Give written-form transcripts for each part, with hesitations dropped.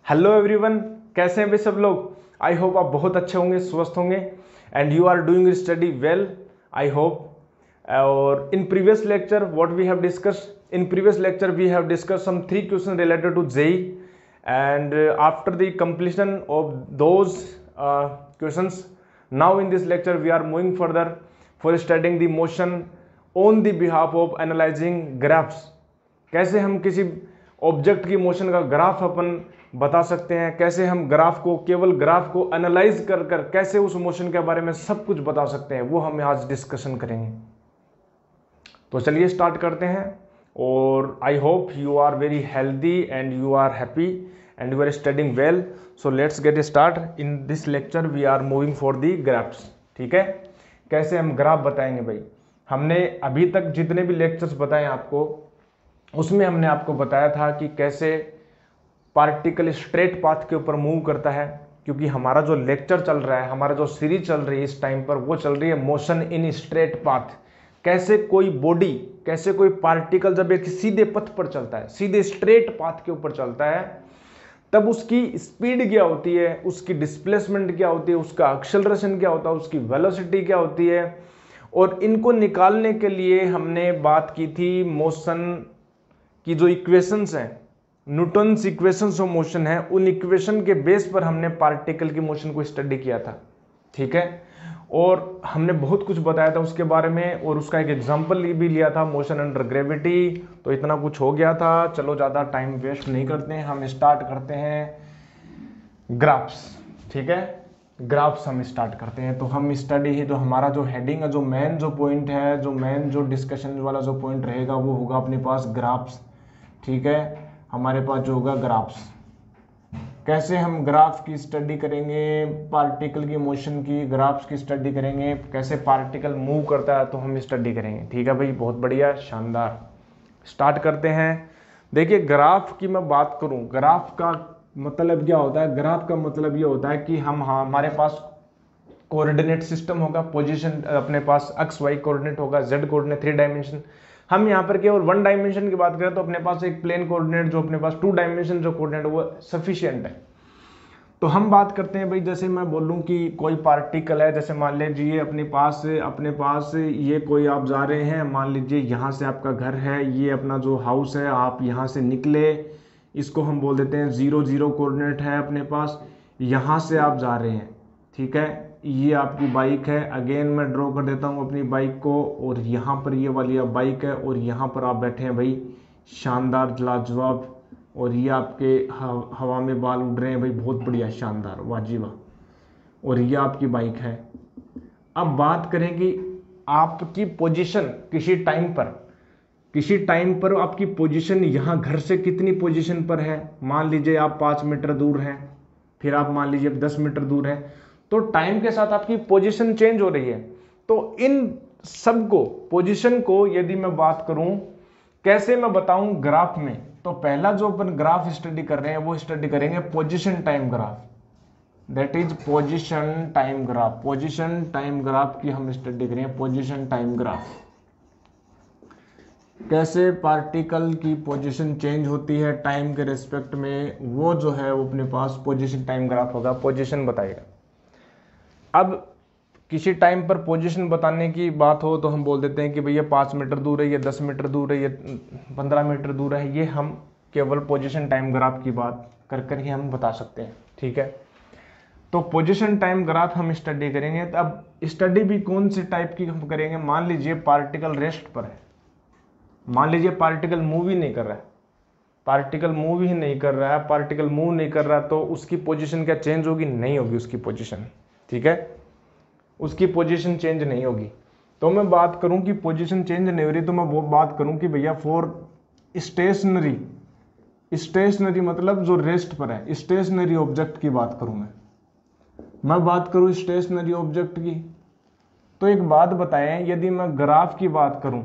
Hello everyone, कैसे हैं वे सब लोग। आई होप आप बहुत अच्छे होंगे, स्वस्थ होंगे and you are doing study well, I hope. और in previous lecture what we have discussed, in previous lecture we have discussed some 3 question related to JEE and after the completion of those questions, now in this lecture we are moving further for studying the motion on the behalf of analyzing graphs। कैसे हम किसी object की motion का graph अपन बता सकते हैं, कैसे हम ग्राफ को, केवल ग्राफ को एनालाइज कर कर कैसे उस मोशन के बारे में सब कुछ बता सकते हैं, वो हम आज डिस्कशन करेंगे। तो चलिए स्टार्ट करते हैं। और I hope you are very healthy and you are happy and you are studying well. So let's get start. In this lecture we are moving for the graphs. ठीक है, कैसे हम ग्राफ बताएंगे भाई। हमने अभी तक जितने भी लेक्चर्स बताए आपको, उसमें हमने आपको बताया था कि कैसे पार्टिकल स्ट्रेट पाथ के ऊपर मूव करता है, क्योंकि हमारा जो लेक्चर चल रहा है, हमारा जो सीरीज चल रही है इस टाइम पर, वो चल रही है मोशन इन स्ट्रेट पाथ। कैसे कोई बॉडी, कैसे कोई पार्टिकल जब एक सीधे पथ पर चलता है, सीधे स्ट्रेट पाथ के ऊपर चलता है, तब उसकी स्पीड क्या होती है, उसकी डिस्प्लेसमेंट क्या होती है, उसका एक्सेलरेशन क्या होता है, उसकी वेलोसिटी क्या होती है। और इनको निकालने के लिए हमने बात की थी मोशन की जो इक्वेशंस हैं, न्यूटन्स इक्वेशंस ऑफ मोशन है, उन इक्वेशन के बेस पर हमने पार्टिकल की मोशन को स्टडी किया था। ठीक है, और हमने बहुत कुछ बताया था उसके बारे में, और उसका एक एग्जांपल भी लिया था, मोशन अंडर ग्रेविटी। तो इतना कुछ हो गया था। चलो ज़्यादा टाइम वेस्ट नहीं करते हैं, हम स्टार्ट करते हैं ग्राफ्स। ठीक है, ग्राफ्स हम स्टार्ट करते हैं। तो हम स्टडी है, जो हमारा जो हेडिंग है, जो मेन जो पॉइंट है, जो मेन जो डिस्कशन वाला जो पॉइंट रहेगा, वो होगा अपने पास ग्राफ्स। ठीक है, हमारे पास जो होगा ग्राफ्स। कैसे हम ग्राफ की स्टडी करेंगे, पार्टिकल की मोशन की, ग्राफ्स की स्टडी करेंगे, कैसे पार्टिकल मूव करता है तो हम स्टडी करेंगे। ठीक है भाई, बहुत बढ़िया, शानदार। स्टार्ट करते हैं। देखिए, ग्राफ की मैं बात करूं, ग्राफ का मतलब क्या होता है। ग्राफ का मतलब ये होता है कि हमारे पास कोऑर्डिनेट सिस्टम होगा, पोजीशन अपने पास एक्स वाई कोऑर्डिनेट होगा, जेड कोऑर्डिनेट 3 डायमेंशन। हम यहाँ पर केवल 1 डायमेंशन की बात करें तो अपने पास एक प्लेन कोऑर्डिनेट, जो अपने पास 2 डायमेंशन जो कोऑर्डिनेट, वो सफिशिएंट है। तो हम बात करते हैं भाई, जैसे मैं बोलूँ कि कोई पार्टिकल है, जैसे मान लीजिए अपने पास ये कोई आप जा रहे हैं, मान लीजिए यहाँ से आपका घर है, ये अपना जो हाउस है, आप यहाँ से निकले, इसको हम बोल देते हैं 0 0 कोऑर्डिनेट है अपने पास। यहाँ से आप जा रहे हैं, ठीक है, ये आपकी बाइक है। अगेन मैं ड्रॉ कर देता हूँ अपनी बाइक को, और यहाँ पर ये वाली आप बाइक है, और यहाँ पर आप बैठे हैं भाई, शानदार, लाजवाब। और ये आपके हवा में बाल उड़ रहे हैं भाई, बहुत बढ़िया, शानदार, वाजिबा। और ये आपकी बाइक है। अब बात करें कि आपकी पोजीशन किसी टाइम पर आपकी पोजीशन यहाँ घर से कितनी पोजीशन पर है। मान लीजिए आप 5 मीटर दूर हैं, फिर आप मान लीजिए 10 मीटर दूर हैं, तो टाइम के साथ आपकी पोजीशन चेंज हो रही है। तो इन सब को, पोजीशन को यदि मैं बात करूं, कैसे मैं बताऊं ग्राफ में, तो पहला जो अपन ग्राफ स्टडी कर रहे हैं वो स्टडी करेंगे position time graph, that is position time graph. Position time graph की हम स्टडी करेंगे, पोजीशन टाइम ग्राफ। कैसे पार्टिकल की पोजीशन चेंज होती है टाइम के रिस्पेक्ट में, वो जो है वो अपने पास पोजीशन टाइम ग्राफ होगा, पोजीशन बताएगा। अब किसी टाइम पर पोजीशन बताने की बात हो तो हम बोल देते हैं कि भैया 5 मीटर दूर है, ये 10 मीटर दूर है, ये 15 मीटर दूर है। ये हम केवल पोजीशन टाइम ग्राफ की बात कर ही हम बता सकते हैं। ठीक है, तो पोजीशन टाइम ग्राफ हम स्टडी करेंगे। अब स्टडी भी कौन सी टाइप की हम करेंगे। मान लीजिए पार्टिकल रेस्ट पर है, मान लीजिए पार्टिकल मूव ही नहीं कर रहा है, पार्टिकल मूव नहीं कर रहा, तो उसकी पोजीशन क्या चेंज होगी? नहीं होगी उसकी पोजीशन। ठीक है, उसकी पोजीशन चेंज नहीं होगी। तो मैं बात करूं कि पोजीशन चेंज नहीं हो रही, तो मैं वो बात करूं कि भैया फॉर स्टेशनरी मतलब जो रेस्ट पर है, स्टेशनरी ऑब्जेक्ट की बात करूं मैं बात करूं स्टेशनरी ऑब्जेक्ट की। तो एक बात बताएं, यदि मैं ग्राफ की बात करूं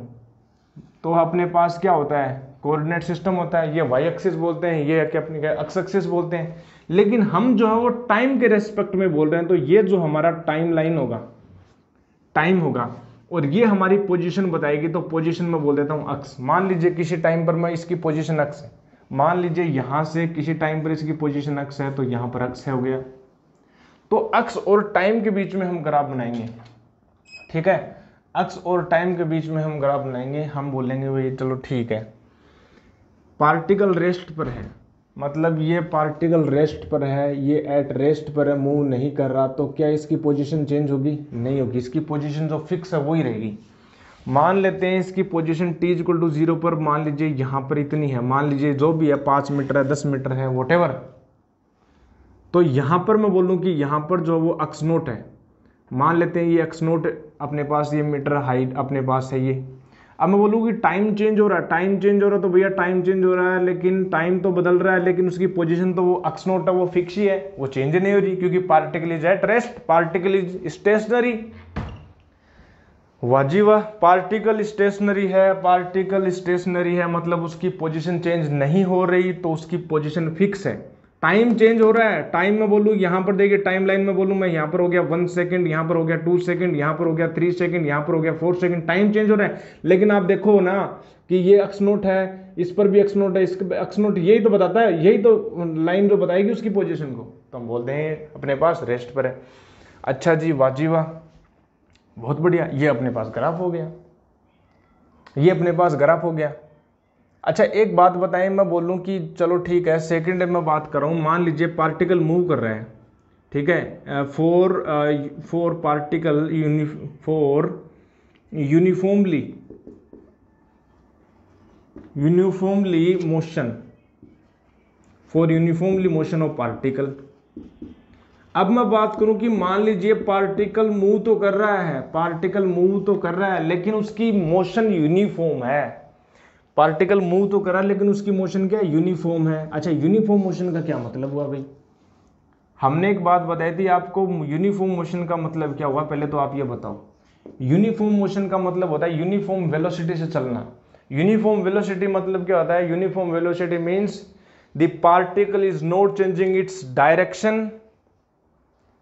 तो अपने पास क्या होता है, कोऑर्डिनेट सिस्टम होता है, ये वाई एक्सिस बोलते हैं, ये क्या अपने एक्स एक्सिस बोलते हैं। लेकिन हम जो है वो टाइम के रेस्पेक्ट में बोल रहे हैं, तो ये जो हमारा टाइम लाइन होगा, टाइम होगा, और ये हमारी पोजीशन बताएगी। तो पोजीशन में बोल देता हूँ अक्स। मान लीजिए किसी टाइम पर मैं इसकी पोजीशन अक्स है, मान लीजिए यहाँ से किसी टाइम पर इसकी पोजीशन अक्स है, तो यहाँ पर अक्स है हो गया। तो अक्स और टाइम के बीच में हम ग्राफ बनाएंगे, ठीक है, अक्स और टाइम के बीच में हम ग्राफ बनाएंगे। हम बोलेंगे भाई चलो ठीक है, पार्टिकल रेस्ट पर है, मतलब ये पार्टिकल रेस्ट पर है, ये एट रेस्ट पर है, मूव नहीं कर रहा, तो क्या इसकी पोजीशन चेंज होगी? नहीं होगी, इसकी पोजीशन जो फिक्स है वही रहेगी। मान लेते हैं इसकी पोजीशन t इक्वल टू 0 पर, मान लीजिए यहाँ पर इतनी है, मान लीजिए जो भी है 5 मीटर है, 10 मीटर है, वॉटेवर। तो यहाँ पर मैं बोलूँ कि यहाँ पर जो वो अक्स नोट है, मान लेते हैं ये अक्स नोट अपने पास, ये मीटर हाइट अपने पास है ये। अब मैं बोलूँ कि टाइम चेंज हो रहा है, टाइम चेंज हो रहा है, तो भैया टाइम चेंज हो रहा है, लेकिन टाइम तो बदल रहा है, लेकिन उसकी पोजीशन तो वो अक्स नोट है वो फिक्स ही है, वो चेंज नहीं हो रही, क्योंकि particle is at rest, particle is stationary. वाजी वाह, पार्टिकल स्टेशनरी है, पार्टिकल स्टेशनरी है मतलब उसकी पोजीशन चेंज नहीं हो रही, तो उसकी पोजीशन फिक्स है। टाइम चेंज हो रहा है, टाइम में बोलूँ यहाँ पर देखिए टाइम लाइन में बोलूँ मैं, यहाँ पर हो गया 1 सेकंड, यहाँ पर हो गया 2 सेकंड, यहाँ पर हो गया 3 सेकंड, यहाँ पर हो गया 4 सेकंड, टाइम चेंज हो रहा है। लेकिन आप देखो ना कि ये अक्स नोट है, इस पर भी अक्स नोट है, इस अक्स नोट यही तो बताता है, यही तो लाइन जो बताएगी उसकी पोजीशन को, तो हम बोलते हैं अपने पास रेस्ट पर है। अच्छा जी, वाजी वाह, बहुत बढ़िया, ये अपने पास ग्राफ हो गया, ये अपने पास ग्राफ हो गया। अच्छा एक बात बताएं, मैं बोलूं कि चलो ठीक है, सेकंड में बात कर रहा हूं, मान लीजिए पार्टिकल मूव कर रहे हैं, ठीक है, four particle uniformly motion of particle. अब मैं बात करूं कि मान लीजिए पार्टिकल मूव तो कर रहा है, पार्टिकल मूव तो कर रहा है, लेकिन उसकी मोशन यूनिफॉर्म है। पार्टिकल मूव तो करा लेकिन उसकी मोशन क्या है? यूनिफॉर्म है। अच्छा, यूनिफॉर्म मोशन का क्या मतलब हुआ भाई? हमने एक बात बताई थी आपको, यूनिफॉर्म मोशन का मतलब क्या हुआ, पहले तो आप ये बताओ। यूनिफॉर्म मोशन का मतलब होता है यूनिफॉर्म वेलोसिटी से चलना। यूनिफॉर्म वेलोसिटी मतलब क्या होता है? Uniform velocity means the particle is not changing its direction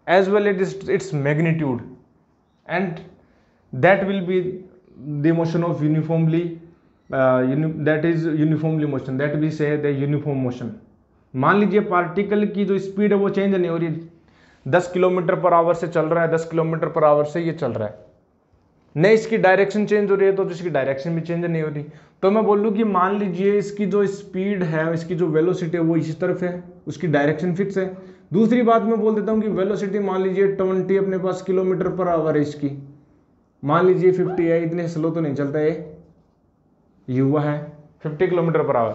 as well its magnitude, and that will be the motion of uniformly that is uniformly motion, that we say the uniform motion। मान लीजिए particle की जो speed है वो change नहीं हो रही, 10 kilometre per hour से चल रहा है, 10 किलोमीटर पर आवर से ये चल रहा है, नहीं इसकी डायरेक्शन चेंज हो रही है तो इसकी डायरेक्शन भी चेंज नहीं हो रही। तो मैं बोल लूँ कि मान लीजिए इसकी जो स्पीड है, इसकी जो वेलोसिटी है वो इसी तरफ है, उसकी डायरेक्शन फिक्स है। दूसरी बात मैं बोल देता हूँ कि वेलोसिटी मान लीजिए 20 अपने पास किलोमीटर पर आवर है इसकी, मान लीजिए 50 है, इतने स्लो तो नहीं चलता है, युवा है 50 किलोमीटर पर आवर।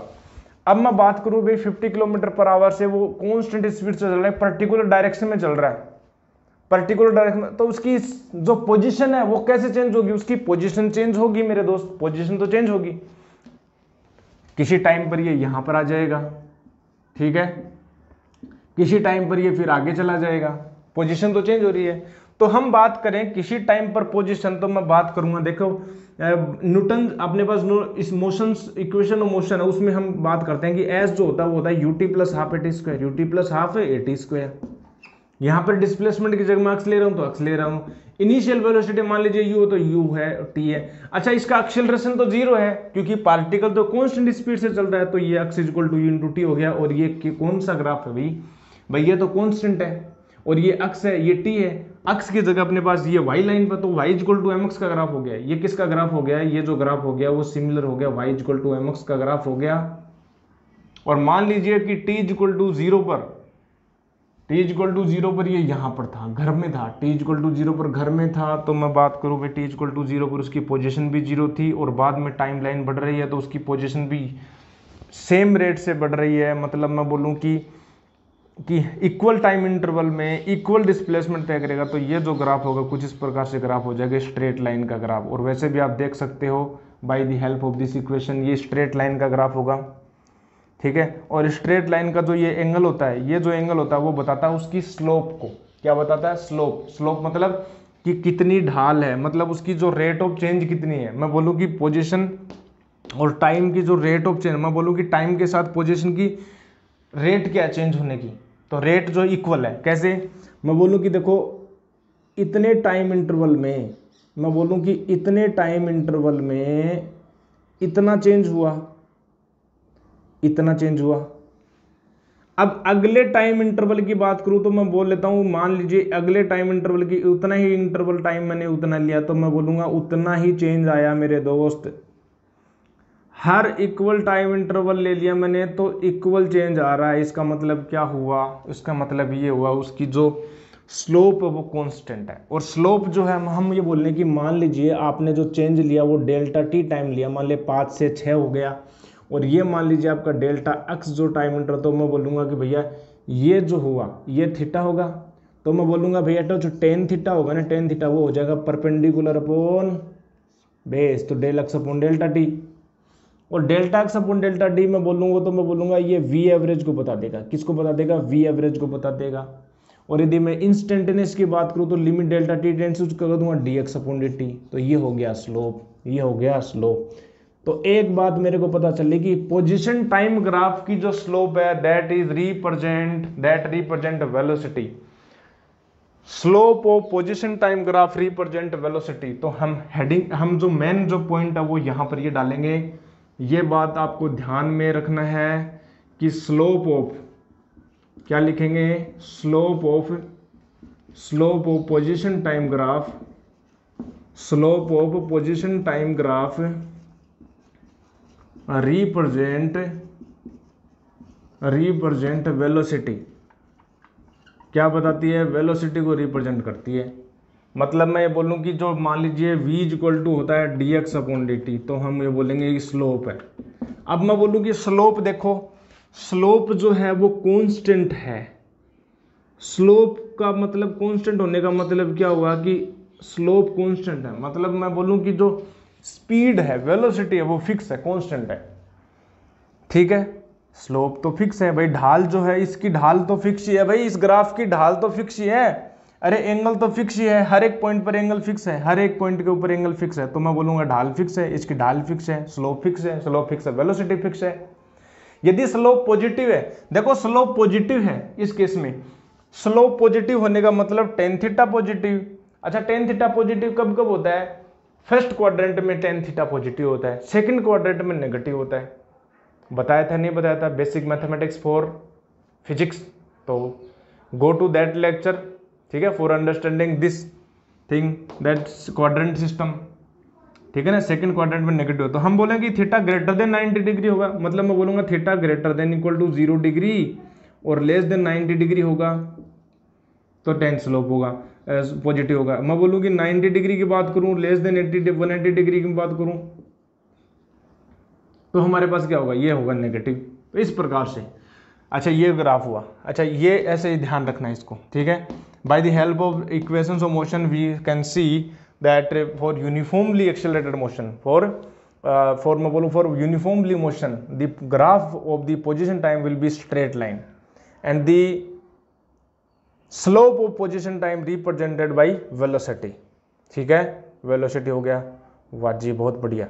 अब मैं बात करूँ भाई 50 किलोमीटर पर आवर से वो कॉन्स्टेंट स्पीड से चल रहा है, पर्टिकुलर डायरेक्शन में चल रहा है, पर्टिकुलर डायरेक्शन, तो उसकी जो पोजीशन है वो कैसे चेंज होगी? उसकी पोजीशन चेंज होगी मेरे दोस्त, पोजीशन तो चेंज होगी। किसी टाइम पर ये यहां पर आ जाएगा, ठीक है, किसी टाइम पर ये फिर आगे चला जाएगा, पोजीशन तो चेंज हो रही है। तो हम बात करें किसी टाइम पर पोजीशन, तो मैं बात करूंगा, देखो न्यूटन अपने पास इस मोशन इक्वेशन ऑफ मोशन है, उसमें हम बात करते हैं कि एस जो होता है वो होता है UT plus half eighty square, UT plus half है एटी स्क्वायर। यहाँ पर डिस्प्लेसमेंट की जगह मैं अक्स ले रहा हूँ तो अक्स ले रहा हूँ। इनिशियल वेलोसिटी मान लीजिए यू तो यू है, टी है। अच्छा, इसका एक्सेलरेशन तो जीरो है क्योंकि पार्टिकल तो कांस्टेंट स्पीड से चल रहा है, तो ये X equal to U into T हो गया। और ये कौन सा ग्राफ है भाई ये तो कांस्टेंट है और ये अक्स है, ये टी है। अक्स की जगह अपने पास ये वाई लाइन पर, तो Y equal to M x का ग्राफ हो गया। ये किसका ग्राफ हो गया? ये जो ग्राफ हो गया वो सिमिलर हो गया, y equal to M x का ग्राफ हो गया। और मान लीजिए कि टी इक्वल टू जीरो पर, टी इक्वल टू जीरो पर ये यहां पर था, घर में था, टी इक्वल टू जीरो पर घर में था। तो मैं बात करूं भाई टी इक्वल टू जीरो पर उसकी पोजीशन भी जीरो थी और बाद में टाइम लाइन बढ़ रही है तो उसकी पोजीशन भी सेम रेट से बढ़ रही है। मतलब मैं बोलूं कि इक्वल टाइम इंटरवल में इक्वल डिस्प्लेसमेंट तय करेगा। तो ये जो ग्राफ होगा कुछ इस प्रकार से ग्राफ हो जाएगा, स्ट्रेट लाइन का ग्राफ। और वैसे भी आप देख सकते हो bye the help of this equation, ये स्ट्रेट लाइन का ग्राफ होगा, ठीक है। और स्ट्रेट लाइन का जो ये एंगल होता है, ये जो एंगल होता है वो बताता है उसकी स्लोप को। क्या बताता है? स्लोप। स्लोप मतलब कि कितनी ढाल है, मतलब उसकी जो रेट ऑफ चेंज कितनी है। मैं बोलूँ कि पोजीशन और टाइम की जो रेट ऑफ चेंज, मैं बोलूँ कि टाइम के साथ पोजीशन की रेट क्या चेंज होने की, तो रेट जो इक्वल है। कैसे? मैं बोलूँ कि देखो इतने टाइम इंटरवल में, मैं बोलूँ कि इतने टाइम इंटरवल में इतना चेंज हुआ, इतना चेंज हुआ। अब अगले टाइम इंटरवल की बात करूं तो मैं बोल लेता हूं, मान लीजिए अगले टाइम इंटरवल की उतना ही इंटरवल टाइम मैंने उतना लिया, तो मैं बोलूंगा उतना ही चेंज आया मेरे दोस्त। हर इक्वल टाइम इंटरवल ले लिया मैंने तो इक्वल चेंज आ रहा है। इसका मतलब क्या हुआ, इसका मतलब ये हुआ उसकी जो स्लोप है वो कांस्टेंट है। और स्लोप जो है हम ये बोल रहे हैं कि मान लीजिए आपने जो चेंज लिया वो डेल्टा टी टाइम लिया, मान लिया 5 से 6 हो गया, और ये मान लीजिए आपका डेल्टा एक्स जो टाइम इंटर, तो मैं बोलूँगा कि भैया ये जो हुआ ये थीटा होगा, तो मैं बोलूँगा भैया तो जो टेन थीटा होगा ना, टेन थीटा वो हो जाएगा परपेंडिकुलर अपॉन बेस, तो del x upon delta t. और delta x upon delta d मैं बोलूँगा तो मैं बोलूँगा ये वी एवरेज को बता देगा। किसको बता देगा, वी एवरेज को बता देगा। और यदि मैं इंस्टेंटेनियस की बात करूँ तो लिमिट डेल्टा टी टेंस कर दूंगा D x upon d T, तो ये हो गया स्लोप, ये हो गया स्लोप। तो एक बात मेरे को पता चली कि पोजीशन टाइम ग्राफ की जो स्लोप है that represent velocity. Slope of position time graph represent velocity. तो हम हेडिंग, हम जो मेन जो पॉइंट है वो यहां पर ये डालेंगे। ये बात आपको ध्यान में रखना है कि स्लोप ऑफ, क्या लिखेंगे, slope of position time graph, slope of position time graph represent velocity. क्या बताती है, वेलोसिटी को रिप्रेजेंट करती है। मतलब मैं ये बोलूं कि जो मान लीजिए v इक्वल टू होता है D x upon d T, तो हम ये बोलेंगे कि स्लोप है। अब मैं बोलूं कि स्लोप, देखो स्लोप जो है वो कांस्टेंट है। स्लोप का मतलब कांस्टेंट होने का मतलब क्या हुआ कि स्लोप कांस्टेंट है, मतलब मैं बोलूं कि जो स्पीड है, वेलोसिटी है, वो फिक्स है, कांस्टेंट है। ठीक है, स्लोप तो फिक्स है भाई, ढाल जो है इसकी ढाल तो फिक्स ही है भाई, इस ग्राफ की ढाल तो फिक्स ही है। अरे एंगल तो फिक्स ही है, हर एक पॉइंट पर एंगल फिक्स है, हर एक पॉइंट के ऊपर एंगल फिक्स है। तो मैं बोलूंगा ढाल फिक्स है, इसकी ढाल फिक्स है, स्लोप फिक्स है, स्लोप फिक्स है, वेलोसिटी फिक्स है। यदि स्लोप पॉजिटिव है, देखो स्लोप पॉजिटिव है इस केस में, स्लोप पॉजिटिव होने का मतलब टेन थीटा पॉजिटिव। अच्छा, टेन थीटा पॉजिटिव कब कब होता है, फर्स्ट क्वाड्रेंट में टेन थीटा पॉजिटिव होता है, सेकंड क्वाड्रेंट में नेगेटिव होता है। बताया था नहीं बताया था, बेसिक मैथमेटिक्स फॉर फिजिक्स, तो गो टू दैट लेक्चर, ठीक है, for understanding this thing, that quadrant system, ठीक है ना। सेकंड क्वाड्रेंट में नेगेटिव, तो हम बोलेंगे थीटा ग्रेटर देन 90 डिग्री होगा, मतलब मैं बोलूंगा theta greater than equal to 0 degree और लेस देन 90 डिग्री होगा तो टेन स्लोप होगा, पॉजिटिव होगा। मैं बोलूँ कि 90 डिग्री की बात करूँ, लेस देन 180 डिग्री की बात करूँ, तो हमारे पास क्या होगा, ये होगा नेगेटिव। तो इस प्रकार से, अच्छा ये ग्राफ हुआ। अच्छा ये ऐसे ही ध्यान रखना है इसको, ठीक है। By the help of equations of motion we can see that for uniformly accelerated motion, for मैं बोलूँ for uniformly motion the graph of the position time will be straight line and the slope of position time represented by velocity. ठीक है, velocity हो गया, वाह जी बहुत बढ़िया।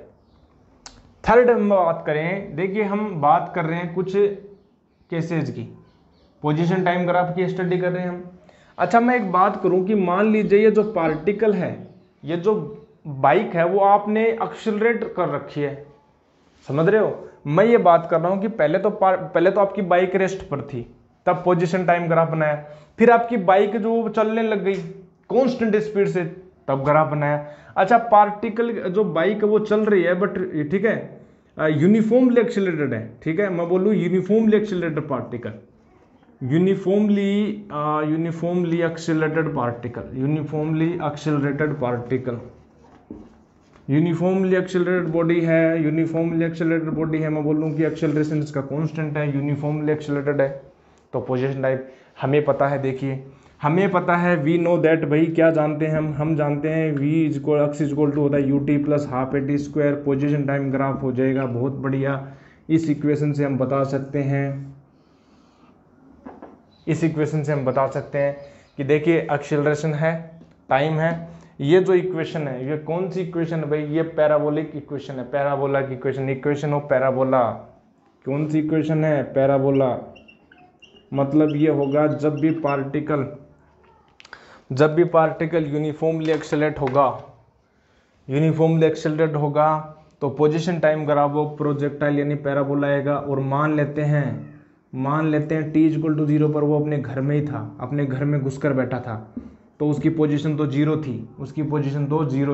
Third हम बात करें, देखिए हम बात कर रहे हैं कुछ केसेज की, पोजीशन टाइम ग्राफ की स्टडी कर रहे हैं हम। अच्छा मैं एक बात करूं कि मान लीजिए ये जो पार्टिकल है, ये जो बाइक है, वो आपने एक्सेलरेट कर रखी है, समझ रहे हो। मैं ये बात कर रहा हूं कि पहले तो आपकी बाइक रेस्ट पर थी, तब पोजीशन टाइम ग्राफ बनाया, फिर आपकी बाइक जो चलने लग गई कांस्टेंट स्पीड से, तब ग्राफ बनाया। अच्छा पार्टिकल जो बाइक है वो चल रही है बट, ठीक है, यूनिफॉर्मली एक्सेलरेटेड है, ठीक है, मैं बोलूँ uniformly accelerated particle, uniformly accelerated particle, uniformly accelerated particle, uniformly accelerated body है, यूनिफॉर्मली एक्सेलरेटेड बॉडी है, मैं बोलूँ कि एक्सेलरेशन इसका कांस्टेंट है, यूनिफॉर्मली एक्सेलरेटेड है। तो पोजीशन टाइप हमें पता है, देखिए हमें पता है, वी नो दैट, भाई क्या जानते हैं हम जानते हैं v equal x equal to होता है u t plus half a t square, position time graph हो जाएगा, बहुत बढ़िया। इस इक्वेशन से हम बता सकते हैं, इस इक्वेशन से हम बता सकते हैं कि देखिए एक्सेलरेशन है, टाइम है, ये जो इक्वेशन है ये कौन सी इक्वेशन है भाई, ये पैराबोलिक इक्वेशन है, पैराबोला की इक्वेशन, इक्वेशन ऑफ पैराबोला। कौन सी इक्वेशन है, पैराबोला। मतलब ये होगा जब भी पार्टिकल यूनिफॉर्मली एक्सेलरेट होगा, तो पोजीशन टाइम ग्राफ वो प्रोजेक्टाइल यानी पैराबोला आएगा। और मान लेते हैं t इक्वल टू 0 पर वो अपने घर में ही था, अपने घर में घुसकर बैठा था, तो उसकी पोजीशन तो 0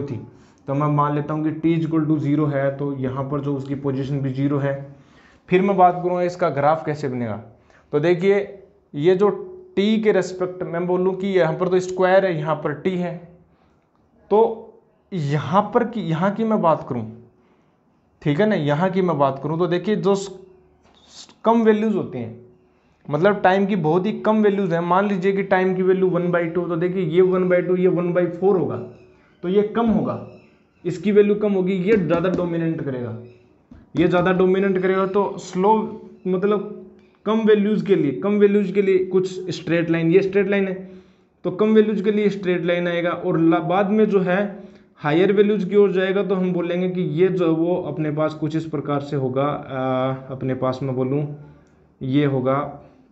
थी, तो मैं मान लेता हूँ कि t इक्वल टू 0 है, तो यहाँ पर जो उसकी पोजीशन भी 0 है। फिर मैं बात करूँगा इसका ग्राफ कैसे बनेगा। तो देखिए ये जो t के रेस्पेक्ट में बोलूँ कि यहाँ पर तो स्क्वायर है, यहाँ पर t है, तो यहाँ की मैं बात करूँ, ठीक है ना, यहाँ की मैं बात करूँ तो देखिए जो कम वैल्यूज होती हैं, मतलब टाइम की बहुत ही कम वैल्यूज है, मान लीजिए कि टाइम की वैल्यू 1/2, तो देखिए ये 1/2 ये 1/4 होगा, तो ये कम होगा, इसकी वैल्यू कम होगी, ये ज़्यादा डोमिनेट करेगा, तो स्लो मतलब कम वैल्यूज के लिए कुछ स्ट्रेट लाइन, ये स्ट्रेट लाइन है, तो कम वैल्यूज के लिए स्ट्रेट लाइन आएगा, और बाद में जो है हायर वैल्यूज की ओर जाएगा, तो हम बोलेंगे कि ये जो वो अपने पास कुछ इस प्रकार से होगा, अपने पास मैं बोलूँ ये होगा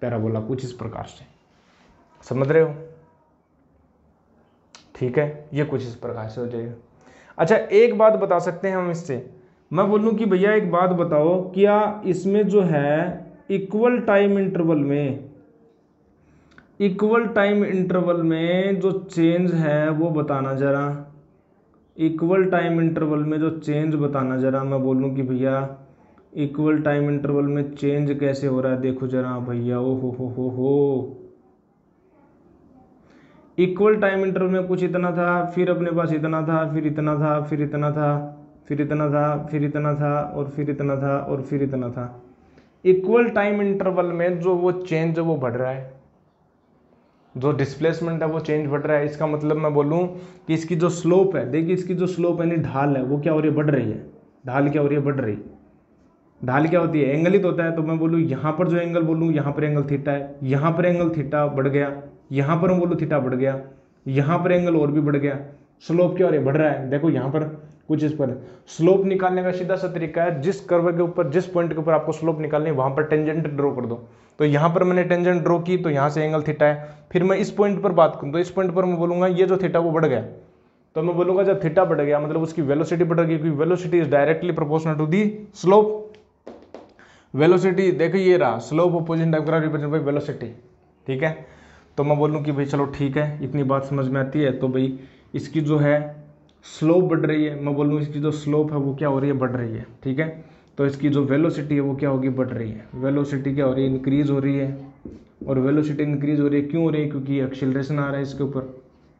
पैराबोला, कुछ इस प्रकार से, समझ रहे हो, ठीक है, ये कुछ इस प्रकार से हो जाएगा। अच्छा एक बात बता सकते हैं हम इससे, मैं बोलूँ कि भैया एक बात बताओ, क्या इसमें जो है इक्वल टाइम इंटरवल में जो चेंज है वो बताना जरा, इक्वल टाइम इंटरवल में जो चेंज बताना जरा। मैं बोलूँ कि भैया इक्वल टाइम इंटरवल में चेंज कैसे हो रहा है, देखो जरा भैया, ओ हो इक्वल टाइम इंटरवल में कुछ इतना था, फिर अपने पास इतना था, फिर इतना था, फिर इतना था, फिर इतना था, फिर इतना था, और फिर इतना था, और फिर इतना था। इक्वल टाइम इंटरवल में जो वो चेंज वो बढ़ रहा है, जो डिस्प्लेसमेंट है वो चेंज बढ़ रहा है। इसका मतलब मैं बोलूँ कि इसकी जो स्लोप है, देखिए इसकी जो स्लोप यानी ढाल है वो क्या हो रही है, बढ़ रही है। ढाल क्या हो रही है, बढ़ रही। ढाल क्या होती है, एंगल ही तो होता है। तो मैं बोलूँ यहाँ पर जो एंगल बोलूँ, यहाँ पर एंगल थीटा है, यहाँ पर एंगल थीटा बढ़ गया, यहाँ पर मैं बोलूँ थीटा बढ़ गया, यहाँ पर एंगल और भी बढ़ गया। स्लोप क्या हो रही है, बढ़ रहा है। देखो यहाँ पर कुछ इस पर स्लोप निकालने का सीधा सा तरीका है, जिस कर्व के ऊपर, जिस पॉइंट के ऊपर आपको स्लोप निकालनी है वहां पर टेंजेंट ड्रॉ कर दो। तो यहाँ पर मैंने टेंजेंट ड्रॉ की, तो यहाँ से एंगल थीटा है। फिर मैं इस पॉइंट पर बात करूँ, तो इस पॉइंट पर मैं बोलूंगा ये जो थीटा वो बढ़ गया, तो मैं बोलूंगा जब थीटा बढ़ गया मतलब उसकी वेलोसिटी बढ़ गई, क्योंकि velocity is directly proportional to the slope. Velocity देखो ये रहा, slope opposite diagram represent by velocity, ठीक है। तो मैं बोलूँ कि भाई चलो ठीक है, इतनी बात समझ में आती है। तो भाई इसकी जो है स्लोप बढ़ रही है, मैं बोलूँ इसकी जो स्लोप है वो क्या हो रही है, बढ़ रही है, ठीक है। तो इसकी जो वेलोसिटी है वो क्या होगी, बढ़ रही है। वेलोसिटी क्या हो रही है, इंक्रीज हो रही है। और वेलोसिटी इंक्रीज हो रही है, क्यों हो रही है, क्योंकि एक्सीलरेशन आ रहा है इसके ऊपर,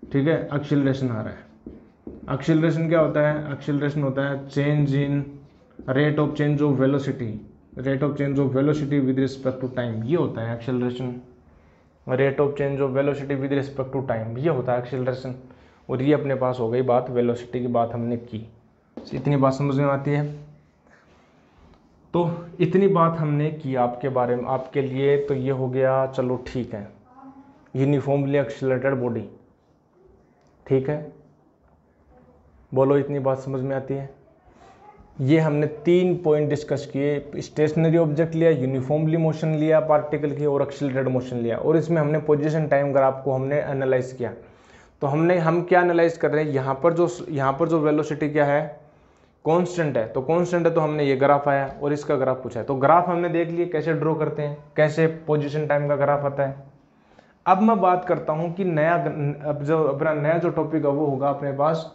ठीक है, एक्सीलरेशन आ रहा है। एक्सीलरेशन क्या होता है, एक्सीलरेशन होता है change in rate of change of velocity, rate of change of velocity with respect to time, ये होता है acceleration. Rate of change of velocity with respect to time, ये होता है एक्सीलरेशन। और ये अपने पास हो गई बात, वेलोसिटी की बात हमने की। इतनी बात समझ में आती है। तो इतनी बात हमने की आपके बारे में, आपके लिए। तो ये हो गया, चलो ठीक है, यूनिफॉर्मली एक्सीलरेटेड बॉडी, ठीक है। बोलो इतनी बात समझ में आती है। ये हमने 3 पॉइंट डिस्कस किए, स्टेशनरी ऑब्जेक्ट लिया, यूनिफॉर्मली मोशन लिया पार्टिकल की, और एक्सीलरेटेड मोशन लिया। और इसमें हमने पोजीशन टाइम ग्राफ को हमने एनालाइज किया। तो हम क्या एनालाइज कर रहे हैं, यहाँ पर जो वेलोसिटी क्या है, कांस्टेंट है। तो कांस्टेंट है, तो हमने ये ग्राफ आया और इसका ग्राफ पूछा है। तो ग्राफ हमने देख लिए कैसे ड्रॉ करते हैं, कैसे पोजीशन टाइम का ग्राफ आता है। अब मैं बात करता हूँ कि अपना नया जो टॉपिक है वो होगा अपने पास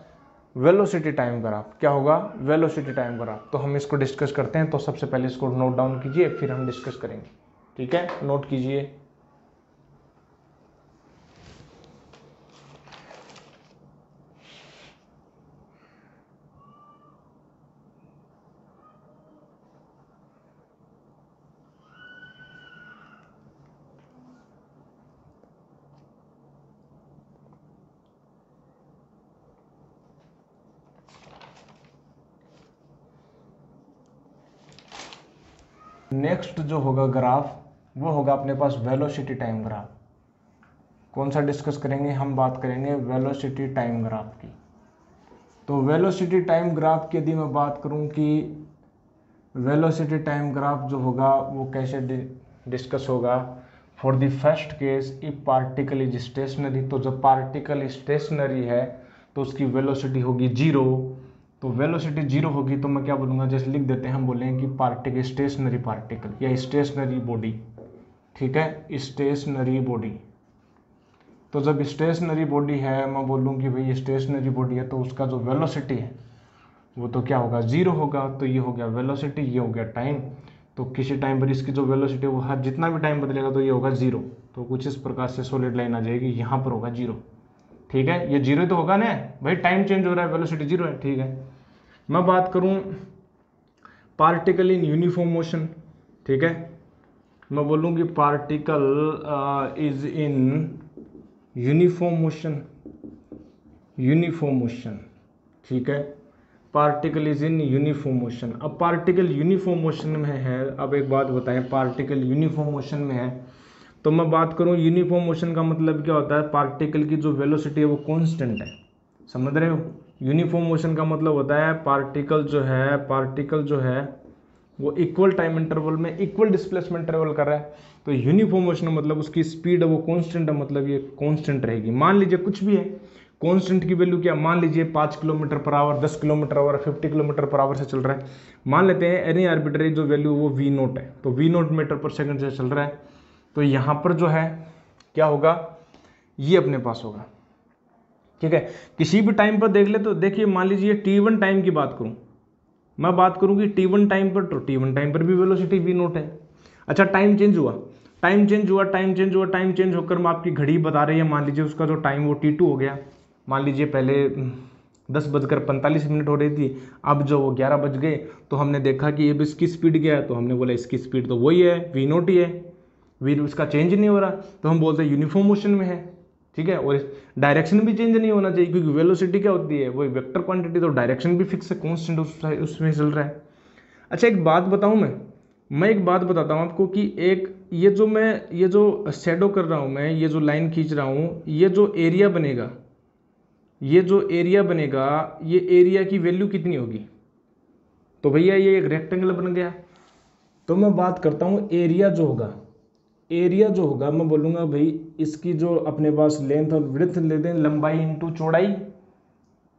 वेलोसिटी टाइम ग्राफ। क्या होगा, वेलोसिटी टाइम ग्राफ। तो हम इसको डिस्कस करते हैं। तो सबसे पहले इसको नोट डाउन कीजिए, फिर हम डिस्कस करेंगे, ठीक है। नोट कीजिए, नेक्स्ट जो होगा ग्राफ वो होगा अपने पास वेलोसिटी टाइम ग्राफ। कौन सा डिस्कस करेंगे, हम बात करेंगे वेलोसिटी टाइम ग्राफ की। तो वेलोसिटी टाइम ग्राफ की यदि मैं बात करूं कि वेलोसिटी टाइम ग्राफ जो होगा वो कैसे डिस्कस होगा। For the first case if particle is stationery, तो जब पार्टिकल स्टेशनरी है तो उसकी वेलोसिटी होगी 0। तो वेलोसिटी जीरो होगी तो मैं क्या बोलूँगा, जैसे लिख देते हैं, हम बोलेंगे कि पार्टिकल, स्टेशनरी पार्टिकल या स्टेशनरी बॉडी, ठीक है, स्टेशनरी बॉडी। तो जब स्टेशनरी बॉडी है, मैं बोलूँ कि भाई स्टेशनरी बॉडी है, तो उसका जो वेलोसिटी है वो तो क्या होगा, जीरो होगा। तो ये हो गया वेलोसिटी, ये हो गया टाइम। तो किसी टाइम पर इसकी जो वेलोसिटी है वो हर जितना भी टाइम बदलेगा तो ये होगा जीरो। तो कुछ इस प्रकार से सॉलिड लाइन आ जाएगी, यहाँ पर होगा जीरो, ठीक है, ये जीरो तो होगा ना भाई, टाइम चेंज हो रहा है, वेलोसिटी जीरो है, ठीक है। मैं बात करूँ पार्टिकल इन यूनिफॉर्म मोशन, ठीक है, मैं बोलूँ कि particle is in uniform motion, uniform motion, ठीक है, particle is in uniform motion. अब पार्टिकल यूनिफॉर्म मोशन में है, अब एक बात बताएं, पार्टिकल यूनिफॉर्म मोशन में है तो मैं बात करूं यूनिफॉर्म मोशन का मतलब क्या होता है, पार्टिकल की जो वेलोसिटी है वो कांस्टेंट है, समझ रहे हो। यूनिफॉर्म मोशन का मतलब होता है पार्टिकल जो है वो इक्वल टाइम इंटरवल में इक्वल डिस्प्लेसमेंट ट्रेवल कर रहा है। तो यूनिफॉर्म मोशन मतलब उसकी स्पीड है वो कांस्टेंट है, मतलब ये कांस्टेंट रहेगी। मान लीजिए कुछ भी है, कांस्टेंट की वैल्यू क्या, मान लीजिए 5 kilometre per hour, 10 kilometre our, 50 kilometre per hour से चल रहा है, मान लेते हैं एनी आर्बिट्ररी जो वैल्यू वो वी नोट है, तो वी नोट मीटर पर सेकंड से चल रहा है। तो यहाँ पर जो है क्या होगा, ये अपने पास होगा, ठीक है। किसी भी टाइम पर देख ले तो देखिए, मान लीजिए T1 टाइम की बात करूँ, मैं बात करूँ कि T1 टाइम पर, तो T1 टाइम पर भी वेलोसिटी वी नोट है। अच्छा, टाइम चेंज हुआ, टाइम चेंज होकर मैं आपकी घड़ी बता रही है, मान लीजिए उसका जो टाइम वो T2 हो गया। मान लीजिए पहले 10:45 हो रही थी, अब जो वो 11 बज गए, तो हमने देखा कि अब इसकी स्पीड क्या है, तो हमने बोला इसकी स्पीड तो वही है, वी नोट ही है, वी उसका चेंज नहीं हो रहा, तो हम बोलते हैं यूनिफॉर्म मोशन में है, ठीक है। और डायरेक्शन भी चेंज नहीं होना चाहिए, क्योंकि वेलोसिटी क्या होती है, वो वेक्टर क्वांटिटी, तो डायरेक्शन भी फिक्स है, कॉन्स्टेंट उसमें चल रहा है। अच्छा, एक बात बताऊँ मैं एक बात बताता हूँ आपको कि एक ये जो शेडो कर रहा हूँ मैं, ये जो लाइन खींच रहा हूँ, ये जो एरिया बनेगा, ये एरिया की वैल्यू कितनी होगी, तो भैया ये एक रेक्टेंगल बन गया। तो मैं बात करता हूँ एरिया जो होगा, मैं बोलूँगा भाई इसकी जो अपने पास लेंथ और विड्थ ले दें, लंबाई इंटू चौड़ाई,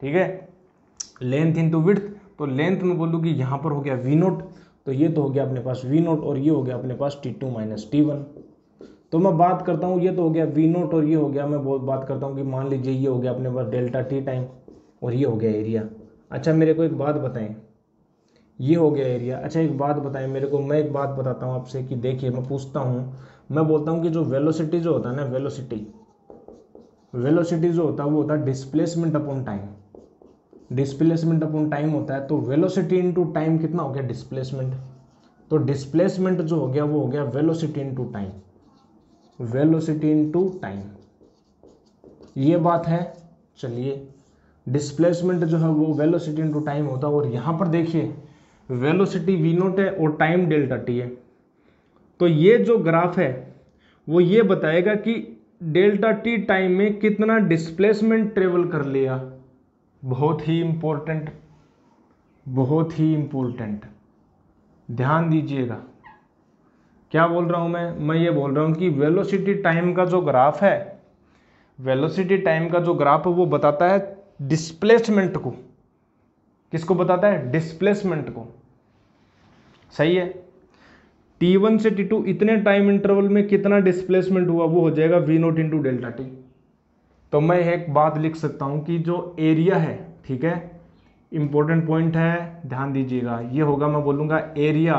ठीक है, लेंथ इंटू विड्थ। तो लेंथ में बोलूँ कि यहाँ पर हो गया वी नोट, तो ये तो हो गया अपने पास वी नोट, और ये हो गया अपने पास T2 माइनस T1। तो मैं बात करता हूँ, ये तो हो गया वी नोट और ये हो गया, मैं बहुत बात करता हूँ कि मान लीजिए ये हो गया अपने पास डेल्टा टी टाइम और ये हो गया एरिया। अच्छा, मेरे को एक बात बताएं, ये हो गया एरिया। अच्छा, एक बात बताएं मेरे को, मैं एक बात बताता हूँ आपसे कि देखिए, मैं पूछता हूँ, मैं बोलता हूँ कि जो वेलोसिटी जो होता है ना, वेलोसिटी जो होता है वो होता है displacement upon time, displacement upon time होता है। तो वेलोसिटी इंटू टाइम कितना हो गया, डिस्प्लेसमेंट। तो डिस्प्लेसमेंट जो हो गया वो हो गया velocity into time, velocity into time, ये बात है। चलिए, डिस्प्लेसमेंट जो है वो वेलोसिटी इंटू टाइम होता है, और यहाँ पर देखिए वेलोसिटी वी नोट है और टाइम डेल्टा टी है। तो ये जो ग्राफ है वो ये बताएगा कि डेल्टा टी टाइम में कितना डिस्प्लेसमेंट ट्रेवल कर लिया। बहुत ही इंपॉर्टेंट, बहुत ही इंपॉर्टेंट, ध्यान दीजिएगा। क्या बोल रहा हूं मैं ये बोल रहा हूं कि वेलोसिटी टाइम का जो ग्राफ है, वेलोसिटी टाइम का जो ग्राफ है वो बताता है डिस्प्लेसमेंट को। किसको बताता है, डिस्प्लेसमेंट को, सही है। T1 से T2 इतने टाइम इंटरवल में कितना डिस्प्लेसमेंट हुआ वो हो जाएगा V note into delta T. तो मैं एक बात लिख सकता हूं कि जो एरिया है, ठीक है, इंपॉर्टेंट पॉइंट है, ध्यान दीजिएगा, ये होगा, मैं बोलूंगा area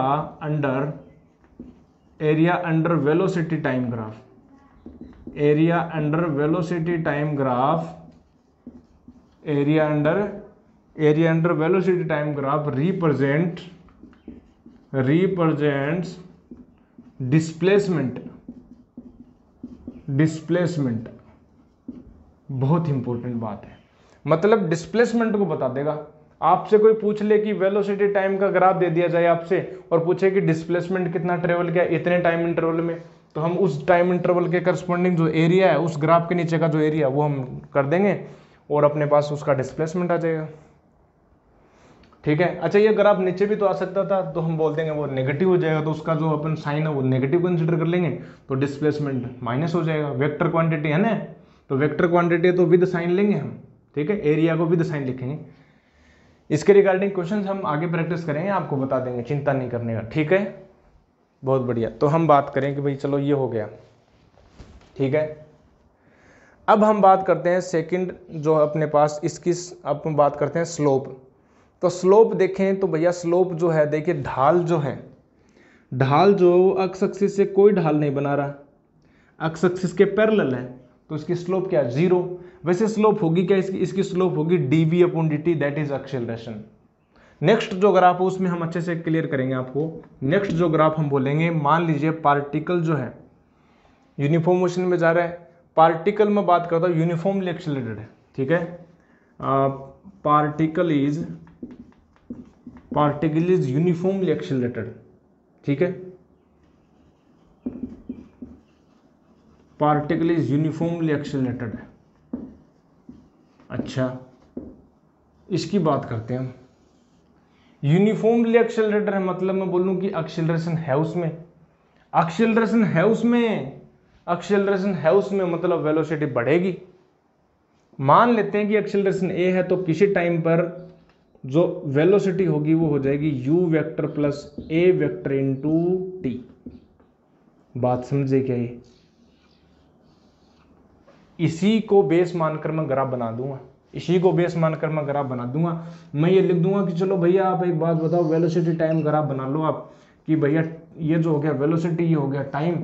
under velocity time graph, area under velocity time graph, area under velocity time graph represents displacement. बहुत इंपॉर्टेंट बात है, मतलब डिस्प्लेसमेंट को बता देगा। आपसे कोई पूछ ले कि वेलोसिटी टाइम का ग्राफ दे दिया जाए आपसे और पूछे कि डिस्प्लेसमेंट कितना ट्रेवल किया इतने टाइम इंटरवल में, तो हम उस टाइम इंटरवल के करस्पॉन्डिंग जो एरिया है, उस ग्राफ के नीचे का जो एरिया वो हम कर देंगे और अपने पास उसका डिस्प्लेसमेंट आ जाएगा, ठीक है। अच्छा, ये ग्राफ नीचे भी तो आ सकता था, तो हम बोल देंगे वो नेगेटिव हो जाएगा, तो उसका जो अपन साइन है वो नेगेटिव कंसिडर कर लेंगे, तो डिस्प्लेसमेंट माइनस हो जाएगा। वेक्टर क्वांटिटी है ना, तो वेक्टर क्वांटिटी तो विद साइन लेंगे हम, ठीक है, एरिया को विद साइन लिखेंगे। इसके रिगार्डिंग क्वेश्चन हम आगे प्रैक्टिस करेंगे, आपको बता देंगे, चिंता नहीं करने का, ठीक है। बहुत बढ़िया। तो हम बात करें कि भाई चलो ये हो गया, ठीक है। अब हम बात करते हैं सेकंड जो अपने पास इसकी, अब हम बात करते हैं स्लोप। तो स्लोप देखें तो भैया स्लोप जो है, देखिए ढाल जो है, ढाल जो अक्स एक्सिस से कोई ढाल नहीं बना रहा, अक्स एक्सिस के पैरेलल है, तो इसकी स्लोप क्या है, 0। वैसे स्लोप होगी क्या इसकी स्लोप होगी dv/dt, that is acceleration. Next जो ग्राफ है उसमें हम अच्छे से क्लियर करेंगे आपको। नेक्स्ट जो ग्राफ हम बोलेंगे, मान लीजिए पार्टिकल जो है यूनिफॉर्म मोशन में जा रहा है, पार्टिकल में बात करता हूँ यूनिफॉर्मली एक्सेलरेटेड है, ठीक है। पार्टिकल इज यूनिफॉर्मली एक्सेलरेटेड, ठीक है। पार्टिकल इज यूनिफॉर्मली एक्सेलरेटेड है। अच्छा, इसकी बात करते हैं हम। यूनिफॉर्मली एक्सेलरेटेड है मतलब मैं बोलूं कि एक्सेलरेशन है उसमें, एक्सेलरेशन है उसमें, एक्सेलरेशन है उसमें, मतलब वेलोसिटी बढ़ेगी। मान लेते हैं कि एक्सेलरेशन ए है, तो किसी टाइम पर जो वेलोसिटी होगी वो हो जाएगी u vector plus a vector into T. बात समझे क्या ये? इसी को बेस मानकर मैं ग्राफ बना दूंगा, इसी को बेस मानकर मैं ग्राफ बना दूंगा। मैं ये लिख दूंगा कि चलो भैया आप एक बात बताओ, वेलोसिटी टाइम ग्राफ बना लो आप, कि भैया ये जो हो गया वेलोसिटी, ये हो गया टाइम,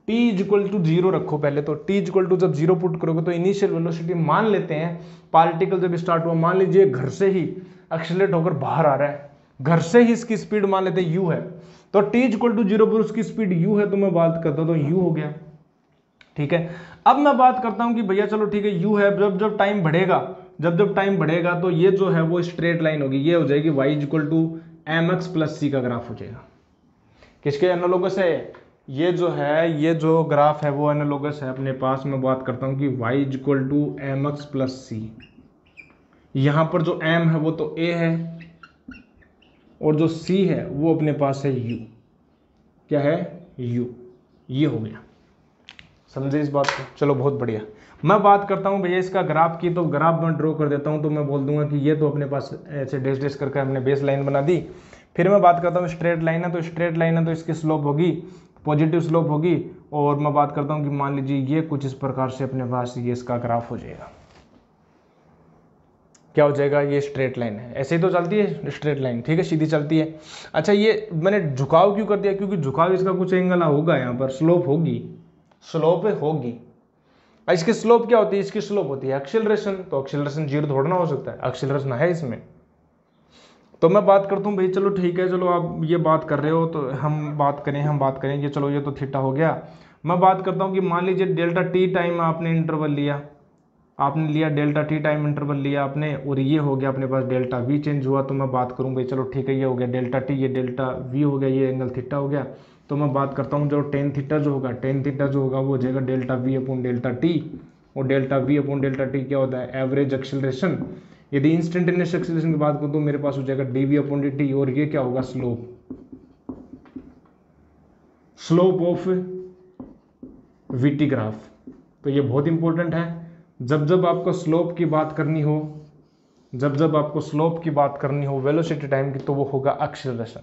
t इक्वल टू 0 रखो पहले। तो t इक्वल टू जब 0 पुट करोगे तो इनिशियल वेलोसिटी मान लेते हैं, पार्टिकल जब स्टार्ट हुआ, मान लीजिए घर से ही एक्सेलरेट होकर बाहर आ रहा है, घर से ही इसकी स्पीड मान लेते हैं u है, तो t इक्वल टू 0 पर उसकी स्पीड u है, तो मैं बात करता हूँ तो u हो गया, ठीक है। अब मैं बात करता हूं कि भैया चलो ठीक है u है, जब जब टाइम बढ़ेगा, जब टाइम बढ़ेगा तो ये जो है वो स्ट्रेट लाइन होगी, ये हो जाएगी y equal to mx plus c का ग्राफ हो जाएगा। किसके एनालोगस है ये जो है, ये जो ग्राफ है वो एनालोगस है अपने पास। मैं बात करता हूं कि y equal to mx plus c। यहां पर जो m है वो तो a है, और जो c है वो अपने पास है u। क्या है? u। ये हो गया, समझे इस बात को? चलो बहुत बढ़िया। मैं बात करता हूँ भैया इसका ग्राफ की, तो ग्राफ मैं ड्रॉ कर देता हूँ। तो मैं बोल दूंगा कि ये तो अपने पास ऐसे डैश डैश करके हमने बेस लाइन बना दी। फिर मैं बात करता हूँ स्ट्रेट लाइन है, तो स्ट्रेट लाइन है तो इसकी स्लोप होगी पॉजिटिव स्लोप होगी। और मैं बात करता हूँ कि मान लीजिए ये कुछ इस प्रकार से अपने पास ये इसका ग्राफ हो जाएगा। क्या हो जाएगा? ये स्ट्रेट लाइन है, ऐसे ही तो चलती है स्ट्रेट लाइन, ठीक है, सीधी चलती है। अच्छा, ये मैंने झुकाव क्यों कर दिया? क्योंकि झुकाव इसका कुछ एंगल होगा, यहाँ पर स्लोप होगी, स्लोप होगी। इसकी स्लोप क्या होती है? इसकी स्लोप होती है एक्सेलरेशन। तो एक्सेलरेशन 0 थोड़ा ना हो सकता है, एक्सेलरेशन है इसमें। तो मैं बात करता हूँ भाई, चलो ठीक है, चलो आप ये बात कर रहे हो तो हम बात करें कि चलो ये तो थीटा हो गया। मैं बात करता हूँ कि मान लीजिए डेल्टा टी टाइम आपने इंटरवल लिया, आपने लिया डेल्टा टी टाइम इंटरवल लिया आपने, और ये हो गया अपने पास डेल्टा वी चेंज हुआ। तो मैं बात करूँ भाई चलो ठीक है, ये हो गया डेल्टा टी, ये डेल्टा वी हो गया, ये एंगल थीटा हो गया। तो मैं बात करता हूँ जो टेन थीटा जो होगा, वो हो जाएगा delta v upon delta t. और delta v upon delta t क्या होता है? Average acceleration. यदि इंस्टेंटेनियस एक्सेलरेशन की बात करूँ तो मेरे पास हो जाएगा d v upon d t. और ये क्या होगा? Slope of v t graph. तो ये बहुत इंपॉर्टेंट है। जब आपको स्लोप की बात करनी हो, जब आपको स्लोप की बात करनी हो वेलोसिटी टाइम की, तो वो होगा एक्सेलरेशन।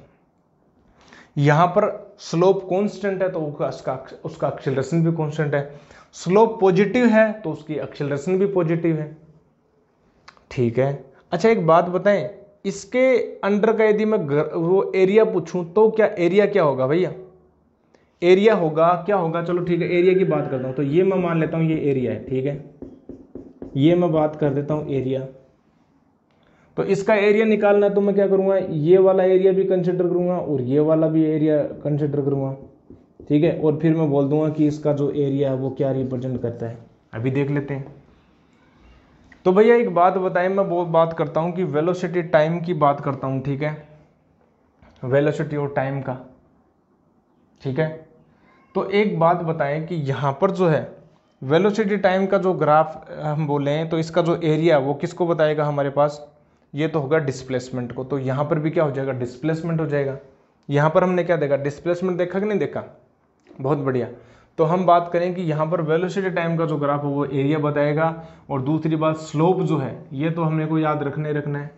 यहां पर स्लोप कांस्टेंट है तो उसका एक्सेलरेशन भी कांस्टेंट है। स्लोप पॉजिटिव है तो उसकी एक्सेलरेशन भी पॉजिटिव है, ठीक है। अच्छा, एक बात बताएं, इसके अंडर का यदि मैं वो एरिया पूछूं तो क्या एरिया क्या होगा भैया? एरिया होगा, क्या होगा? चलो ठीक है, एरिया की बात करता हूं। तो ये मैं मान लेता हूं ये एरिया है, ठीक है, ये मैं बात कर देता हूं एरिया। तो इसका एरिया निकालना है तो मैं क्या करूंगा? ये वाला एरिया भी कंसिडर करूंगा और ये वाला भी एरिया कंसिडर करूंगा, ठीक है। और फिर मैं बोल दूंगा कि इसका जो एरिया है वो क्या रिप्रेजेंट करता है। अभी देख लेते हैं। तो भैया एक बात बताएं, मैं वो बात करता हूं कि वेलोसिटी टाइम की बात करता हूं, ठीक है, वेलोसिटी और टाइम का, ठीक है। तो एक बात बताएं कि यहां पर जो है वेलोसिटी टाइम का जो ग्राफ हम बोले हैं, तो इसका जो एरिया वो किसको बताएगा हमारे पास? ये तो होगा डिस्प्लेसमेंट को। तो यहाँ पर भी क्या हो जाएगा? डिस्प्लेसमेंट हो जाएगा। यहाँ पर हमने क्या देखा? डिस्प्लेसमेंट देखा कि नहीं देखा? बहुत बढ़िया। तो हम बात करें कि यहाँ पर वेलोसिटी टाइम का जो ग्राफ है वो एरिया बताएगा। और दूसरी बात स्लोप जो है, ये तो हमने को याद रखना है,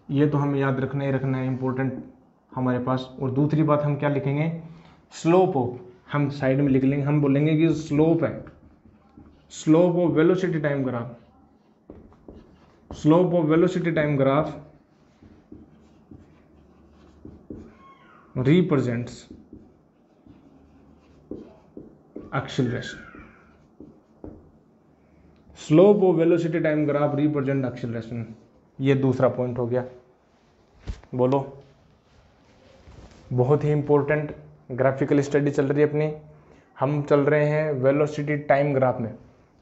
ये तो हमें याद रखना ही रखना है, इंपॉर्टेंट हमारे पास। और दूसरी बात हम क्या लिखेंगे, स्लोप ऑफ, हम साइड में लिख लेंगे, हम बोलेंगे कि स्लोप है, slope of velocity time graph, slope of velocity time graph represents acceleration, slope of velocity time graph represent acceleration. ये दूसरा पॉइंट हो गया। बोलो, बहुत ही इंपॉर्टेंट ग्राफिकल स्टडी चल रही है अपनी। हम चल रहे हैं वेलोसिटी टाइम ग्राफ में।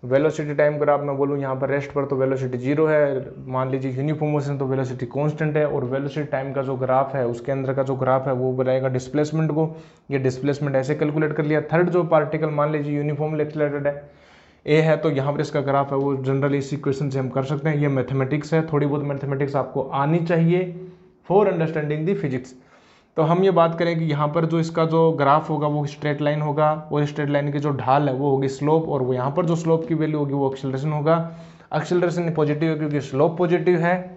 वेलोसिटी टाइम ग्राफ में बोलूँ यहाँ पर रेस्ट पर तो वेलोसिटी 0 है, मान लीजिए यूनिफॉर्म मोशन तो वेलोसिटी कांस्टेंट है, और वेलोसिटी टाइम का जो ग्राफ है उसके अंदर का जो ग्राफ है वो बनाएगा डिस्प्लेसमेंट को। ये डिस्प्लेसमेंट ऐसे कैलकुलेट कर लिया। थर्ड जो पार्टिकल मान लीजिए यूनिफॉर्मली एक्सेलरेटेड है, ए है, तो यहाँ पर इसका ग्राफ है वो जनरली इस इक्वेशन से हम कर सकते हैं। ये मैथमेटिक्स है, थोड़ी बहुत मैथमेटिक्स आपको आनी चाहिए फॉर अंडरस्टैंडिंग द फिजिक्स। तो हम ये बात करें कि यहाँ पर जो इसका जो ग्राफ होगा वो स्ट्रेट लाइन होगा, और स्ट्रेट लाइन की जो ढाल है वो होगी स्लोप, और वो यहाँ पर जो स्लोप की वैल्यू होगी वो एक्सेलरेशन होगा। एक्सेलरेशन पॉजिटिव है क्योंकि स्लोप पॉजिटिव है।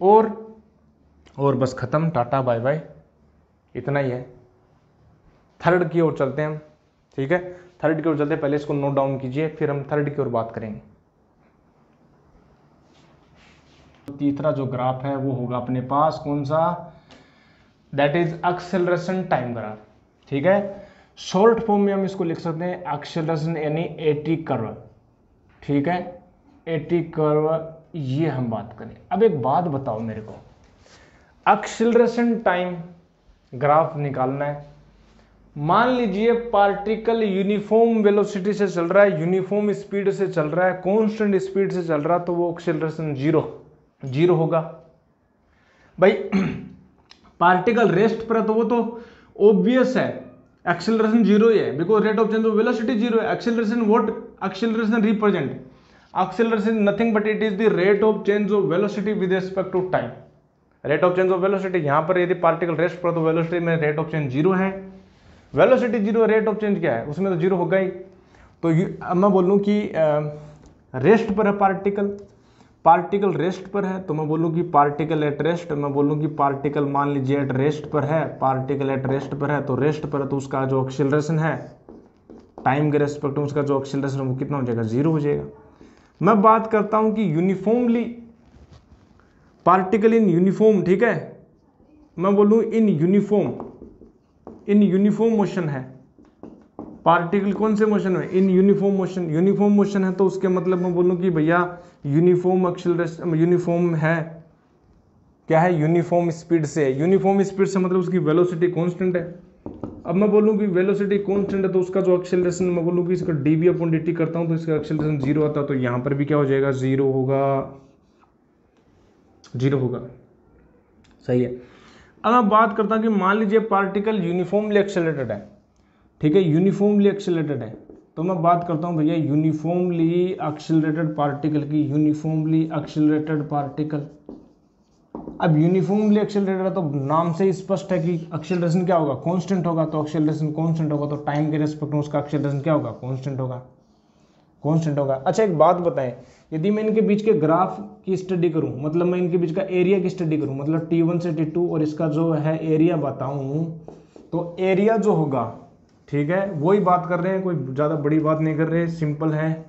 और बस खत्म, टाटा बाय बाय, इतना ही है। थर्ड की ओर चलते हैं हम, ठीक है, थर्ड की ओर चलते हैं। पहले इसको नोट डाउन कीजिए, फिर हम थर्ड की ओर बात करेंगे। तीसरा जो ग्राफ है वो होगा अपने पास कौन सा, that is acceleration time graph, ठीक है। शॉर्ट फॉर्म में हम इसको लिख सकते हैं एक्सेलरेशन यानी एटी कर्व, ठीक है, एटी कर्व। ये हम बात करें। अब एक बात बताओ मेरे को, एक्सेलरेशन टाइम ग्राफ निकालना है। मान लीजिए पार्टिकल यूनिफॉर्म वेलोसिटी से चल रहा है, यूनिफॉर्म स्पीड से चल रहा है, कांस्टेंट स्पीड से चल रहा है, तो वो एक्सेलरेशन जीरो होगा भाई। पार्टिकल रेस्ट पर है तो वो तो ऑब्वियस है, एक्सेलरेशन 0 ही है, because rate of change of velocity 0 है। Acceleration what acceleration represent, acceleration nothing but it is the rate of change of velocity with respect to time. Rate of change of velocity, यहां पर यदि particle rest पर तो velocity में rate of change 0 है, velocity 0, rate of change क्या है उसमें तो 0 होगा ही। तो अब मैं बोलूं कि रेस्ट पर है पार्टिकल रेस्ट पर है, तो मैं बोलूं कि पार्टिकल एट रेस्ट, मैं बोलूं कि पार्टिकल मान लीजिए एट रेस्ट पर है, पार्टिकल एट रेस्ट पर है, तो रेस्ट पर है तो उसका जो एक्सेलरेशन है टाइम के रेस्पेक्ट में उसका जो एक्सेलरेशन है वो कितना हो जाएगा, 0 हो जाएगा। मैं बात करता हूं कि यूनिफॉर्मली पार्टिकल इन यूनिफॉर्म, ठीक है, मैं बोलूं इन यूनिफॉर्म मोशन है, पार्टिकल कौन से मोशन में, इन यूनिफॉर्म मोशन है, तो उसके मतलब मैं बोलूं कि भैया यूनिफॉर्म एक्सेलरेशन, यूनिफॉर्म है क्या है, यूनिफॉर्म स्पीड से है। यूनिफॉर्म स्पीड से मतलब उसकी वेलोसिटी कांस्टेंट है। अब मैं बोलूं कि वेलोसिटी कांस्टेंट है तो उसका जो एक्सेलरेशन, मैं बोलूं कि इसका dv/dt करता हूं तो इसका एक्सेलरेशन 0 आता है, तो यहां पर भी क्या हो जाएगा, 0 होगा। सही है। अब मैं बात करता हूं कि मान लीजिए पार्टिकल यूनिफॉर्मली एक्सेलरेटेड है, ठीक है, यूनिफॉर्मली एक्सेलरेटेड है, तो मैं बात करता हूं भैया यूनिफॉर्मली एक्सेलरेटेड पार्टिकल की, यूनिफॉर्मली एक्सेलरेटेड पार्टिकल। अब यूनिफॉर्मली एक्सेलरेटेड है तो नाम से ही स्पष्ट है कि एक्सेलरेशन क्या होगा, कांस्टेंट होगा, तो एक्सेलरेशन कांस्टेंट होगा तो टाइम के रेस्पेक्ट में उसका एक्सेलरेशन क्या होगा, कांस्टेंट होगा। अच्छा एक बात बताएं, यदि मैं इनके बीच के ग्राफ की स्टडी करूं, मतलब मैं इनके बीच का एरिया की स्टडी करूं, मतलब T1 से T2 और इसका जो है एरिया बताऊं, तो एरिया जो होगा, ठीक है, वही बात कर रहे हैं, कोई ज़्यादा बड़ी बात नहीं कर रहे, सिंपल है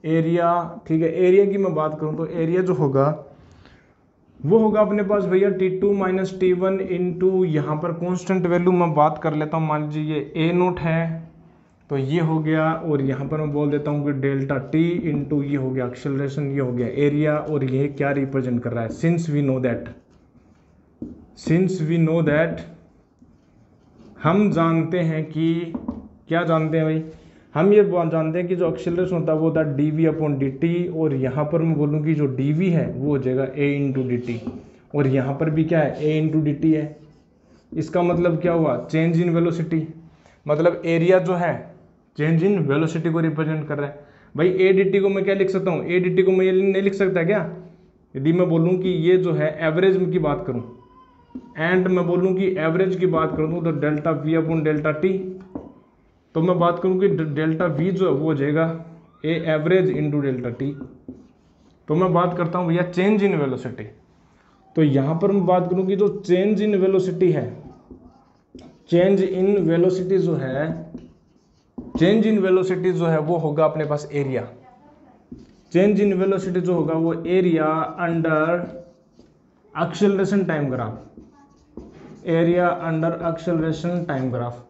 एरिया, ठीक है। एरिया की मैं बात करूं तो एरिया जो होगा वो होगा अपने पास भैया T2 माइनस T1 इंटू यहाँ पर कांस्टेंट वैल्यू मैं बात कर लेता हूँ, मान लीजिए ये A0 है तो ये हो गया, और यहाँ पर मैं बोल देता हूँ कि डेल्टा T इंटू ये हो गया एक्सेलरेशन, ये हो गया एरिया, और ये क्या रिप्रेजेंट कर रहा है, सिंस वी नो दैट, हम जानते हैं कि, क्या जानते हैं भाई, हम ये जानते हैं कि जो एक्सेलरेशन होता है वो होता है dv/dt, और यहाँ पर मैं बोलूँ कि जो dv है वो हो जाएगा a/dt, और यहाँ पर भी क्या है, a/dt है। इसका मतलब क्या हुआ, चेंज इन वेलोसिटी, मतलब एरिया जो है चेंज इन वेलोसिटी को रिप्रेजेंट कर रहा है। भाई a/dt को मैं क्या लिख सकता हूँ, a/dt को मैं ये नहीं लिख सकता क्या, यदि मैं बोलूँ कि ये जो है एवरेज की बात करूँ, एंड मैं बोलूँ कि एवरेज की बात करूँ तो डेल्टा v/Δt, तो मैं बात करूँ कि डेल्टा v जो है वो हो जाएगा a average into delta t। तो मैं बात करता हूँ भैया चेंज इन वेलोसिटी, तो यहाँ पर मैं बात करूँ कि जो चेंज इन वेलोसिटी है, चेंज इन वेलोसिटी जो है, चेंज इन वेलोसिटी जो है वो होगा अपने पास एरिया। चेंज इन वेलोसिटी जो होगा वो area under acceleration time graph, area under acceleration time graph,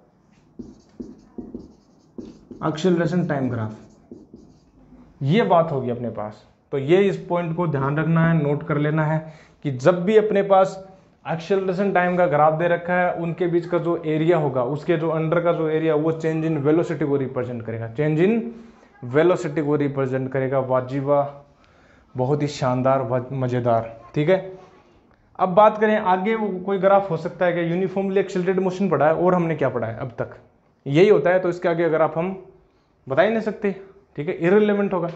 acceleration time graph, ये बात होगी अपने पास। तो ये इस पॉइंट को ध्यान रखना है, नोट कर लेना है कि जब भी अपने पास एक्सेलरेशन टाइम का ग्राफ दे रखा है, उनके बीच का जो एरिया होगा, उसके जो अंडर का जो एरिया वो चेंज इन वेलोसिटी को रिप्रेजेंट करेगा, चेंज इन वेलोसिटी को रिप्रेजेंट करेगा। वाजिबा, बहुत ही शानदार, मजेदार। ठीक है, अब बात करें आगे, वो कोई ग्राफ हो सकता है कि यूनिफॉर्मली एक्सेलरेटेड मोशन पढ़ा है और हमने क्या पढ़ा है अब तक, यही होता है। तो इसके आगे ग्राफ हम बता ही नहीं सकते, ठीक है, इररिलेवेंट होगा।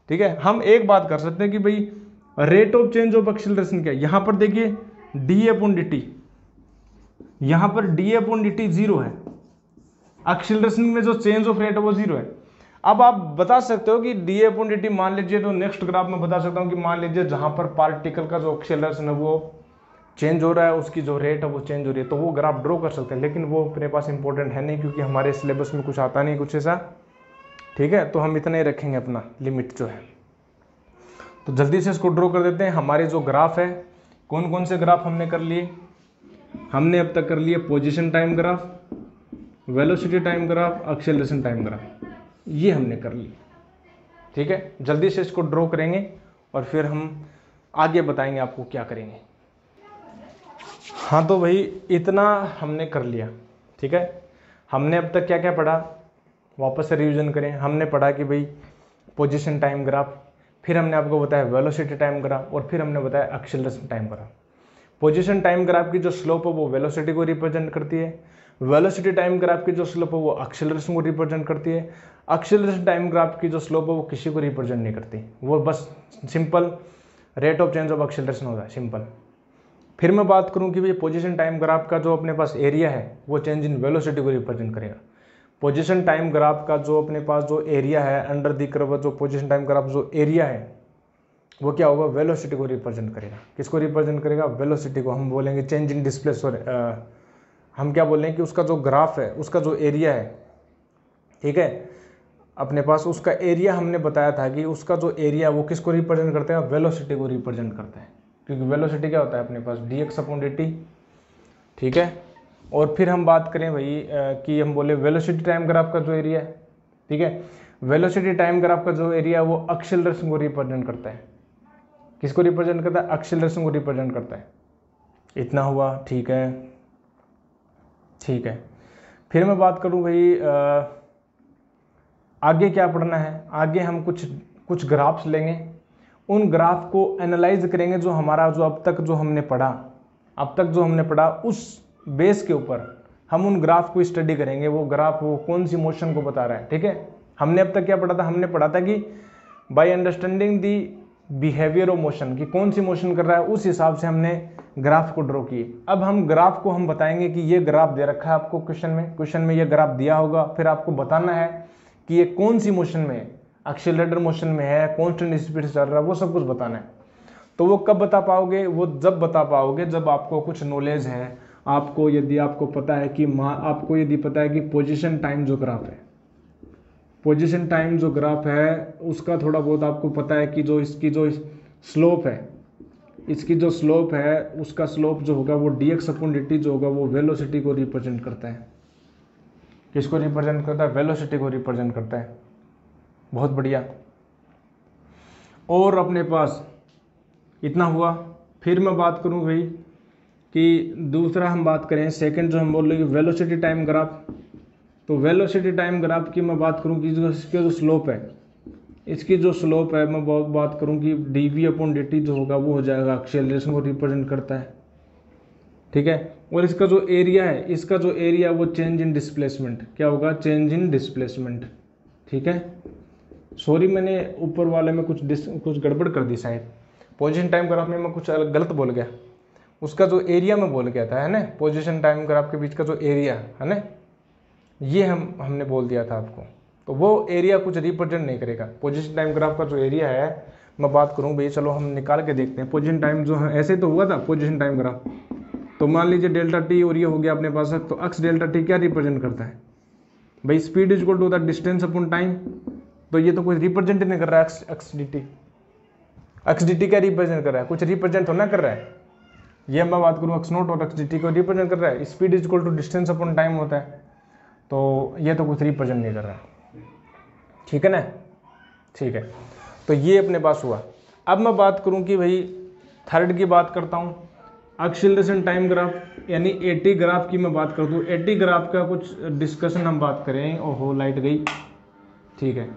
ठीक है, हम एक बात कर सकते हैं कि भाई rate of change of acceleration क्या है। यहां पर देखिए d/dt, यहां पर d/dt जीरो है, एक्सेलरेशन में जो चेंज ऑफ रेट है वो जीरो है। अब आप बता सकते हो कि d/dt मान लीजिए, तो नेक्स्ट ग्राफ में बता सकता हूं कि मान लीजिए जहां पर पार्टिकल का जो एक्सेलरेशन है वो चेंज हो रहा है, उसकी जो रेट है वो चेंज हो रही है, तो वो ग्राफ ड्रॉ कर सकते हैं। लेकिन वो अपने पास इंपॉर्टेंट है नहीं, क्योंकि हमारे सिलेबस में कुछ आता नहीं कुछ ऐसा। ठीक है, तो हम इतना ही रखेंगे अपना लिमिट जो है। तो जल्दी से इसको ड्रॉ कर देते हैं। हमारे जो ग्राफ है, कौन कौन से ग्राफ हमने कर लिए, हमने अब तक कर लिए position time graph, velocity time graph, acceleration time graph, ये हमने कर लिए। ठीक है, जल्दी से इसको ड्रॉ करेंगे और फिर हम आगे बताएंगे आपको क्या करेंगे। हाँ, तो भाई इतना हमने कर लिया। ठीक है, हमने अब तक क्या क्या पढ़ा, वापस से रिवीजन करें। हमने पढ़ा कि भाई पोजीशन टाइम ग्राफ, फिर हमने आपको बताया वेलोसिटी टाइम ग्राफ, और फिर हमने बताया acceleration time graph. Position time graph की जो स्लोप है वो वेलोसिटी को रिप्रेजेंट करती है, वेलोसिटी टाइम ग्राफ की जो स्लोप है वो एक्सेलरेशन को रिप्रेजेंट करती है, एक्सेलरेशन टाइम ग्राफ की जो स्लोप है वो किसी को रिप्रेजेंट नहीं करती, वो बस simple rate of change of acceleration होता है, सिंपल। फिर मैं बात करूं कि भाई पोजीशन टाइम ग्राफ का जो अपने पास एरिया है वो चेंज इन वेलोसिटी को रिप्रेजेंट करेगा। पोजीशन टाइम ग्राफ का जो अपने पास जो एरिया है अंडर द कर्व, जो पोजीशन टाइम ग्राफ जो एरिया है वो क्या होगा, वेलोसिटी को रिप्रेजेंट करेगा। किसको रिप्रेजेंट करेगा, वेलोसिटी को। हम बोलेंगे चेंज इन डिस्प्लेसमेंट, हम क्या बोलेंगे कि उसका जो ग्राफ है, उसका जो एरिया है, ठीक है, अपने पास उसका एरिया हमने बताया था कि उसका जो एरिया वो किसको रिप्रेजेंट करता है, वेलोसिटी को रिप्रेजेंट करता है। क्योंकि वेलोसिटी क्या होता है अपने पास, dx/dt। ठीक है, और फिर हम बात करें भाई कि हम बोले वेलोसिटी टाइम ग्राफ का जो एरिया है, ठीक है, वेलोसिटी टाइम ग्राफ का जो एरिया है वो एक्सेलरेशन को रिप्रेजेंट करता है। किसको रिप्रेजेंट करता है, एक्सेलरेशन को रिप्रेजेंट करता है। इतना हुआ, ठीक है, ठीक है। फिर मैं बात करूं भाई आगे क्या पढ़ना है। आगे हम कुछ ग्राफ्स लेंगे, उन ग्राफ को एनालाइज करेंगे, जो हमारा जो अब तक जो हमने पढ़ा उस बेस के ऊपर हम उन ग्राफ को स्टडी करेंगे। वो ग्राफ वो कौन सी मोशन को बता रहा है। ठीक है, हमने अब तक क्या पढ़ा था, हमने पढ़ा था कि by understanding the behaviour of motion, कि कौन सी मोशन कर रहा है, उस हिसाब से हमने ग्राफ को ड्रॉ किए। अब हम ग्राफ को हम बताएंगे कि ये ग्राफ दे रखा है आपको क्वेश्चन में ये ग्राफ दिया होगा, फिर आपको बताना है कि ये कौन सी मोशन में है, एक्सेलरेटर मोशन में है, कांस्टेंट स्पीड से चल रहा है, वो सब कुछ बताना है। तो वो कब बता पाओगे, वो जब बता पाओगे जब आपको कुछ नॉलेज है, आपको यदि आपको पता है कि पोजीशन टाइम जो ग्राफ है, पोजीशन टाइम जो ग्राफ है उसका थोड़ा बहुत आपको पता है कि जो इसकी जो स्लोप है, इसकी जो स्लोप है उसका स्लोप जो होगा वो dx/dt जो होगा वो वेलोसिटी को रिप्रेजेंट करता है। किसको रिप्रेजेंट करता है, वेलोसिटी को रिप्रेजेंट करता है। बहुत बढ़िया। और अपने पास इतना हुआ। फिर मैं बात करूं भाई कि दूसरा हम बात करें, सेकंड जो हम बोल रहे हैं वेलोसिटी टाइम ग्राफ। तो वेलोसिटी टाइम ग्राफ की मैं बात करूं कि इसकी जो स्लोप है, इसकी जो स्लोप है मैं बहुत बात करूं कि dv/dt जो होगा वो हो जाएगा, एक्सेलरेशन को रिप्रेजेंट करता है। ठीक है, और इसका जो एरिया है, इसका जो एरिया वो चेंज इन डिस्प्लेसमेंट, क्या होगा, चेंज इन डिस्प्लेसमेंट। ठीक है, सॉरी मैंने ऊपर वाले में कुछ गड़बड़ कर दी शायद, पोजीशन टाइम ग्राफ में मैं कुछ गलत बोल गया, उसका जो एरिया में बोल गया था, है ना, पोजीशन टाइम ग्राफ के बीच का जो एरिया है ना, ये हमने बोल दिया था आपको। तो वो एरिया कुछ रिप्रेजेंट नहीं करेगा। पोजीशन टाइम ग्राफ का जो एरिया है मैं बात करूँ भैया, चलो हम निकाल के देखते हैं पोजीशन टाइम जो है, ऐसे तो हुआ था पोजीशन टाइम ग्राफ। तो मान लीजिए डेल्टा टी और ये हो गया अपने पास, तो अक्स डेल्टा टी क्या रिप्रेजेंट करता है भाई, speed is equal to the distance upon time. तो ये तो कुछ रिप्रेजेंट नहीं कर रहा है, x d t, x d t क्या रिप्रेजेंट कर रहा है, कुछ रिप्रेजेंट होना कर रहा है। ये मैं बात करूँ एक्स नोट और एक्स डी टी को रिप्रेजेंट कर रहा है, speed is equal to distance upon time होता है, तो ये तो कुछ रिप्रेजेंट नहीं कर रहा है, ठीक है ना। ठीक है, तो ये अपने पास हुआ। अब मैं बात करूं कि भाई थर्ड की बात करता हूं, एक्सीलरेशन टाइम ग्राफ यानी एटी ग्राफ की मैं बात करता हूँ। एटी ग्राफ का कुछ डिस्कशन हम बात करें। ओहो लाइट गई, ठीक है,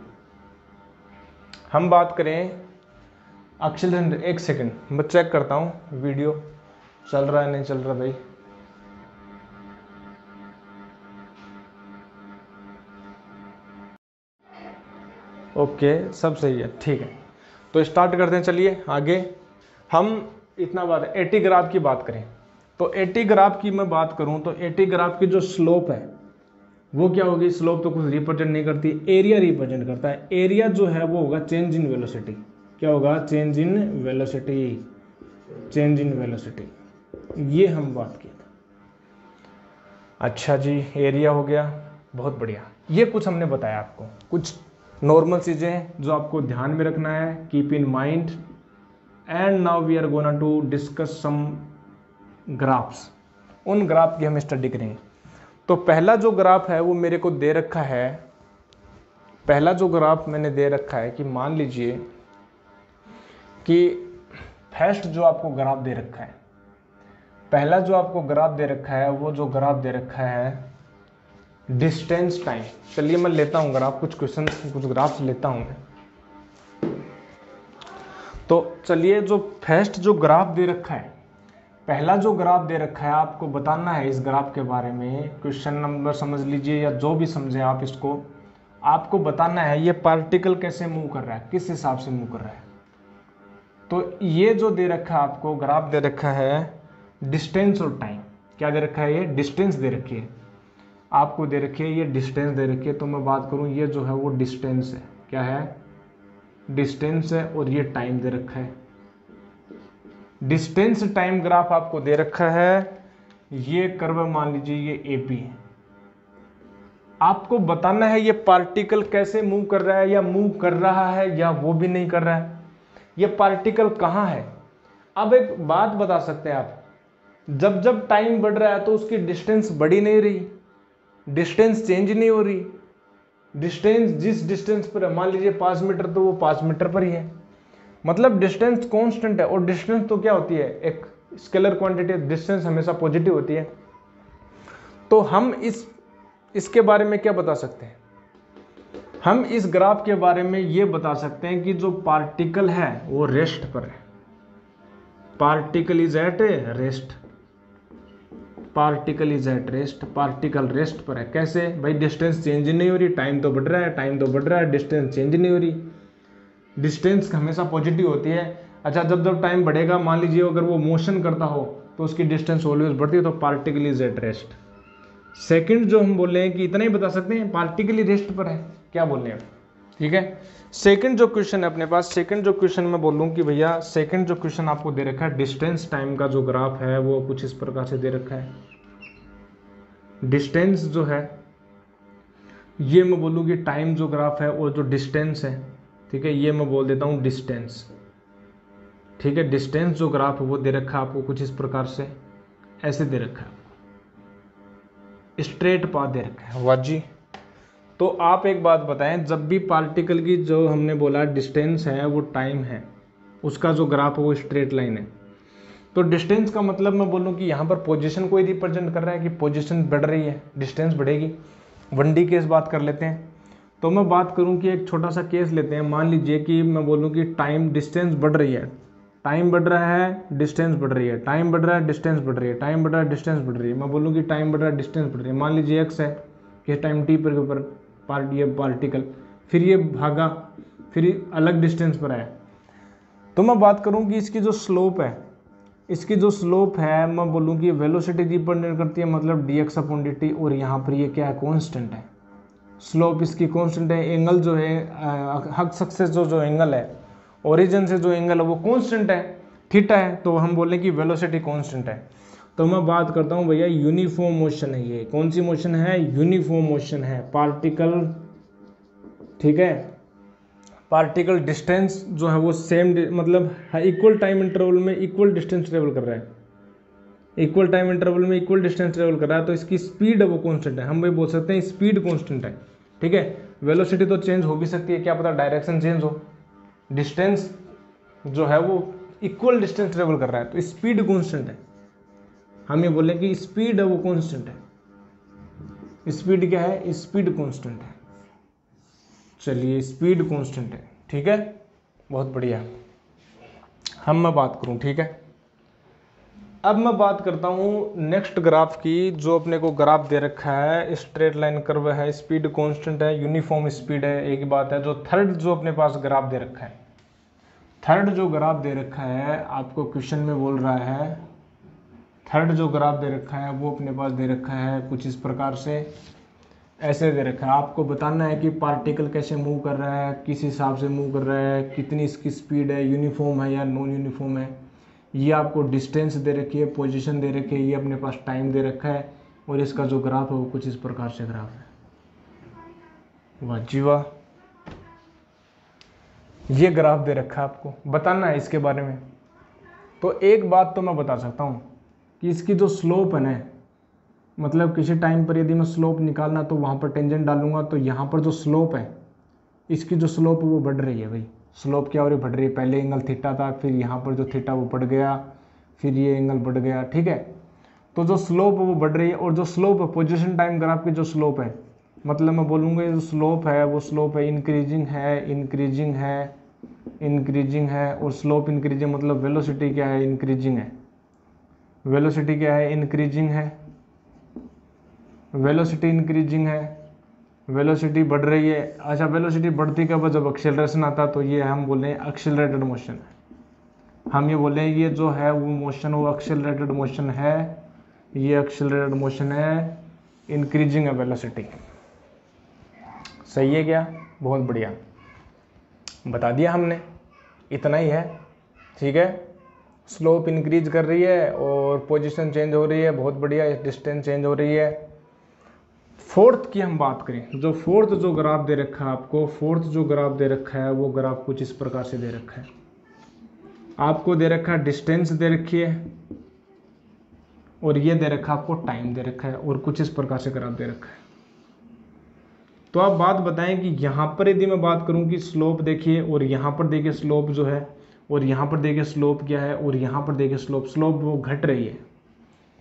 हम बात करें एक्सीलरेशन। एक सेकंड मैं चेक करता हूँ वीडियो चल रहा है नहीं चल रहा भाई। ओके सब सही है, ठीक है, तो स्टार्ट करते हैं। चलिए आगे हम इतना बात एटी ग्राफ की बात करें। तो एटी ग्राफ की मैं बात करूं तो एटी ग्राफ की जो स्लोप है वो क्या होगी, स्लोप तो कुछ रिप्रेजेंट नहीं करती, एरिया रिप्रेजेंट करता है। एरिया जो है वो होगा चेंज इन वेलोसिटी। क्या होगा, change in velocity, change in velocity, ये हम बात की। अच्छा जी, एरिया हो गया, बहुत बढ़िया। ये कुछ हमने बताया आपको, कुछ नॉर्मल चीज़ें जो आपको ध्यान में रखना है, keep in mind. And now we are gonna to discuss some graphs. उन ग्राफ की हम स्टडी करेंगे। तो पहला जो ग्राफ है वो मेरे को दे रखा है, पहला जो ग्राफ मैंने दे रखा है कि मान लीजिए कि फर्स्ट जो आपको ग्राफ दे रखा है, पहला जो आपको ग्राफ दे रखा है वो जो ग्राफ दे रखा है डिस्टेंस टाइम। चलिए मैं लेता हूं ग्राफ, कुछ क्वेश्चन कुछ ग्राफ्स लेता हूं मैं। तो चलिए जो फर्स्ट जो ग्राफ दे रखा है, पहला जो ग्राफ दे रखा है, आपको बताना है इस ग्राफ के बारे में। क्वेश्चन नंबर समझ लीजिए या जो भी समझें आप इसको, आपको बताना है ये पार्टिकल कैसे मूव कर रहा है, किस हिसाब से मूव कर रहा है। तो ये जो दे रखा है आपको ग्राफ दे रखा है डिस्टेंस और टाइम। क्या दे रखा है, ये डिस्टेंस दे रखी है आपको, दे रखी है ये डिस्टेंस दे रखी है। तो मैं बात करूं ये जो है वो डिस्टेंस है, क्या है, डिस्टेंस है, और ये टाइम दे रखा है। डिस्टेंस टाइम ग्राफ आपको दे रखा है, ये कर्व मान लीजिए ये एपी है। आपको बताना है ये पार्टिकल कैसे मूव कर रहा है, या मूव कर रहा है या वो भी नहीं कर रहा है, ये पार्टिकल कहाँ है। अब एक बात बता सकते हैं आप, जब जब टाइम बढ़ रहा है तो उसकी डिस्टेंस बढ़ी नहीं रही, डिस्टेंस चेंज नहीं हो रही। डिस्टेंस जिस डिस्टेंस पर है, मान लीजिए 5 मीटर, तो वो 5 मीटर पर ही है, मतलब डिस्टेंस कांस्टेंट है। और डिस्टेंस तो क्या होती है, एक स्केलर क्वांटिटी, डिस्टेंस हमेशा पॉजिटिव होती है। तो हम इसके बारे में क्या बता सकते हैं, हम इस ग्राफ के बारे में ये बता सकते हैं कि जो पार्टिकल है वो रेस्ट पर है, particle is at rest, particle is at rest, particle rest पर है। कैसे भाई, डिस्टेंस चेंज नहीं हो रही, टाइम तो बढ़ रहा है, टाइम तो बढ़ रहा है, डिस्टेंस चेंज नहीं हो रही, डिस्टेंस हमेशा पॉजिटिव होती है। अच्छा, जब जब टाइम बढ़ेगा, मान लीजिए अगर वो मोशन करता हो तो उसकी डिस्टेंस ऑलवेज बढ़ती है, तो particle is at rest. Second जो हम बोल रहे हैं कि इतना ही बता सकते हैं, पार्टिकल ही रेस्ट पर है, क्या बोल रहे हैं, ठीक है। सेकंड जो क्वेश्चन है अपने पास, सेकंड जो क्वेश्चन मैं बोलूँ कि भैया सेकंड जो क्वेश्चन आपको दे रखा है, डिस्टेंस टाइम का जो ग्राफ है वो कुछ इस प्रकार से दे रखा है। डिस्टेंस जो है ये मैं बोलूँ कि टाइम जो ग्राफ है, और जो डिस्टेंस है, ठीक है, ये मैं बोल देता हूँ डिस्टेंस, ठीक है। डिस्टेंस जो ग्राफ है वो दे रखा है आपको कुछ इस प्रकार से, ऐसे दे रखा है, स्ट्रेट पाथ दे रखा है। वाह जी। तो आप एक बात बताएं, जब भी पार्टिकल की जो हमने बोला डिस्टेंस है वो टाइम है, उसका जो ग्राफ है वो स्ट्रेट लाइन है, तो डिस्टेंस का मतलब मैं बोलूँ कि यहाँ पर पोजीशन को ही रिप्रेजेंट कर रहा है कि पोजीशन बढ़ रही है, डिस्टेंस बढ़ेगी। 1D केस बात कर लेते हैं। तो मैं बात करूँ कि एक छोटा सा केस लेते हैं, मान लीजिए कि मैं बोलूँ कि टाइम डिस्टेंस बढ़ रही है, टाइम बढ़ रहा है, डिस्टेंस बढ़ रही है, टाइम बढ़ रहा है, डिस्टेंस बढ़ रही है, टाइम बढ़ रहा है, डिस्टेंस बढ़ रही है। मैं बोलूँ कि टाइम बढ़ रहा है, डिस्टेंस बढ़ रही है। मान लीजिए x है, कि टाइम t पर ऊपर ये पार्टिकल, फिर ये भागा, फिर अलग डिस्टेंस पर आया। तो मैं बात करूँ कि इसकी जो स्लोप है, इसकी जो स्लोप है मैं बोलूँ कि वेलोसिटी डिपेंडेंट करती है, मतलब dx अपॉन dt, और यहाँ पर ये क्या है, कॉन्स्टेंट है, स्लोप इसकी कॉन्स्टेंट है। एंगल जो है, हक सक्सेस जो एंगल है ओरिजिन से जो एंगल है वो कांस्टेंट है, थीटा है, तो हम बोलें कि वेलोसिटी कांस्टेंट है। तो मैं बात करता हूँ भैया यूनिफॉर्म मोशन है, ये कौन सी मोशन है, यूनिफॉर्म मोशन है, पार्टिकल, ठीक है, पार्टिकल डिस्टेंस जो है वो सेम मतलब इक्वल टाइम इंटरवल में इक्वल डिस्टेंस ट्रेवल कर रहा है, इक्वल टाइम इंटरवल में इक्वल डिस्टेंस ट्रेवल कर रहा है, तो इसकी स्पीड है वो कांस्टेंट है, हम भी बोल सकते हैं स्पीड कांस्टेंट है, ठीक है। वेलोसिटी तो चेंज हो भी सकती है, क्या पता डायरेक्शन चेंज हो, डिस्टेंस जो है वो इक्वल डिस्टेंस ट्रेवल कर रहा है, तो स्पीड कांस्टेंट है, हम ये बोलें कि स्पीड है वो कांस्टेंट है। स्पीड क्या है, स्पीड कांस्टेंट है। चलिए स्पीड कांस्टेंट है, ठीक है, बहुत बढ़िया। मैं बात करूं, ठीक है, अब मैं बात करता हूं नेक्स्ट ग्राफ की, जो अपने को ग्राफ दे रखा है, स्ट्रेट लाइन कर्व है, स्पीड कांस्टेंट है, यूनिफॉर्म स्पीड है, एक बात है। जो थर्ड जो अपने पास ग्राफ दे रखा है, थर्ड जो ग्राफ दे रखा है आपको क्वेश्चन में बोल रहा है, थर्ड जो ग्राफ दे रखा है वो अपने पास दे रखा है कुछ इस प्रकार से, ऐसे दे रखा है। आपको बताना है कि पार्टिकल कैसे मूव कर रहा है, किस हिसाब से मूव कर रहा है, कितनी इसकी स्पीड है, यूनिफॉर्म है या नॉन यूनिफॉर्म है। ये आपको डिस्टेंस दे रखी है, पोजीशन दे रखी है, ये अपने पास टाइम दे रखा है, और इसका जो ग्राफ है वो कुछ इस प्रकार से ग्राफ है। वाह जी वाह, ये ग्राफ दे रखा है, आपको बताना है इसके बारे में। तो एक बात तो मैं बता सकता हूँ कि इसकी जो स्लोप है ना, मतलब किसी टाइम पर यदि मैं स्लोप निकालना तो वहाँ पर टेंजेंट डालूंगा, तो यहाँ पर जो स्लोप है, इसकी जो स्लोप है वो बढ़ रही है भाई। स्लोप क्या हो रही है, बढ़ रही है। पहले एंगल थीटा था, फिर यहाँ पर जो थीटा वो बढ़ गया, फिर ये एंगल बढ़ गया, ठीक है। तो जो स्लोप है वो बढ़ रही है, और जो स्लोप है पोजीशन टाइम ग्राफ की जो स्लोप है, मतलब मैं बोलूँगा ये जो स्लोप है वो स्लोप है इंक्रीजिंग है, इंक्रीजिंग है, इंक्रीजिंग है, और स्लोप इंक्रीजिंग मतलब वेलोसिटी क्या है, इंक्रीजिंग है। वेलोसिटी क्या है, इंक्रीजिंग है, वेलोसिटी इंक्रीजिंग है, वेलोसिटी बढ़ रही है। अच्छा, वेलोसिटी बढ़ती कब है, जब एक्सेलरेशन आता है, तो ये हम बोल रहे हैं एक्सेलरेटेड मोशन है। हम ये बोल रहे हैं ये जो है वो मोशन वो एक्सेलरेटेड मोशन है, ये एक्सेलरेटेड मोशन है, इंक्रीजिंग है वेलोसिटी। सही है क्या, बहुत बढ़िया, बता दिया हमने, इतना ही है, ठीक है। स्लोप इंक्रीज कर रही है और पोजीशन चेंज हो रही है, बहुत बढ़िया, डिस्टेंस चेंज हो रही है। फोर्थ की हम बात करें, जो फोर्थ जो ग्राफ दे रखा है आपको, फोर्थ जो ग्राफ दे रखा है वो ग्राफ कुछ इस प्रकार से दे रखा है। आपको दे रखा है डिस्टेंस दे रखी है, और ये दे रखा है आपको टाइम दे रखा है, और कुछ इस प्रकार से ग्राफ दे रखा है। तो आप बात बताएं कि यहाँ पर यदि मैं बात करूँ कि स्लोप देखिए, और यहाँ पर देखिए स्लोप जो है, और यहाँ पर देखिए स्लोप क्या है, और यहाँ पर देखिए स्लोप वो घट रही है।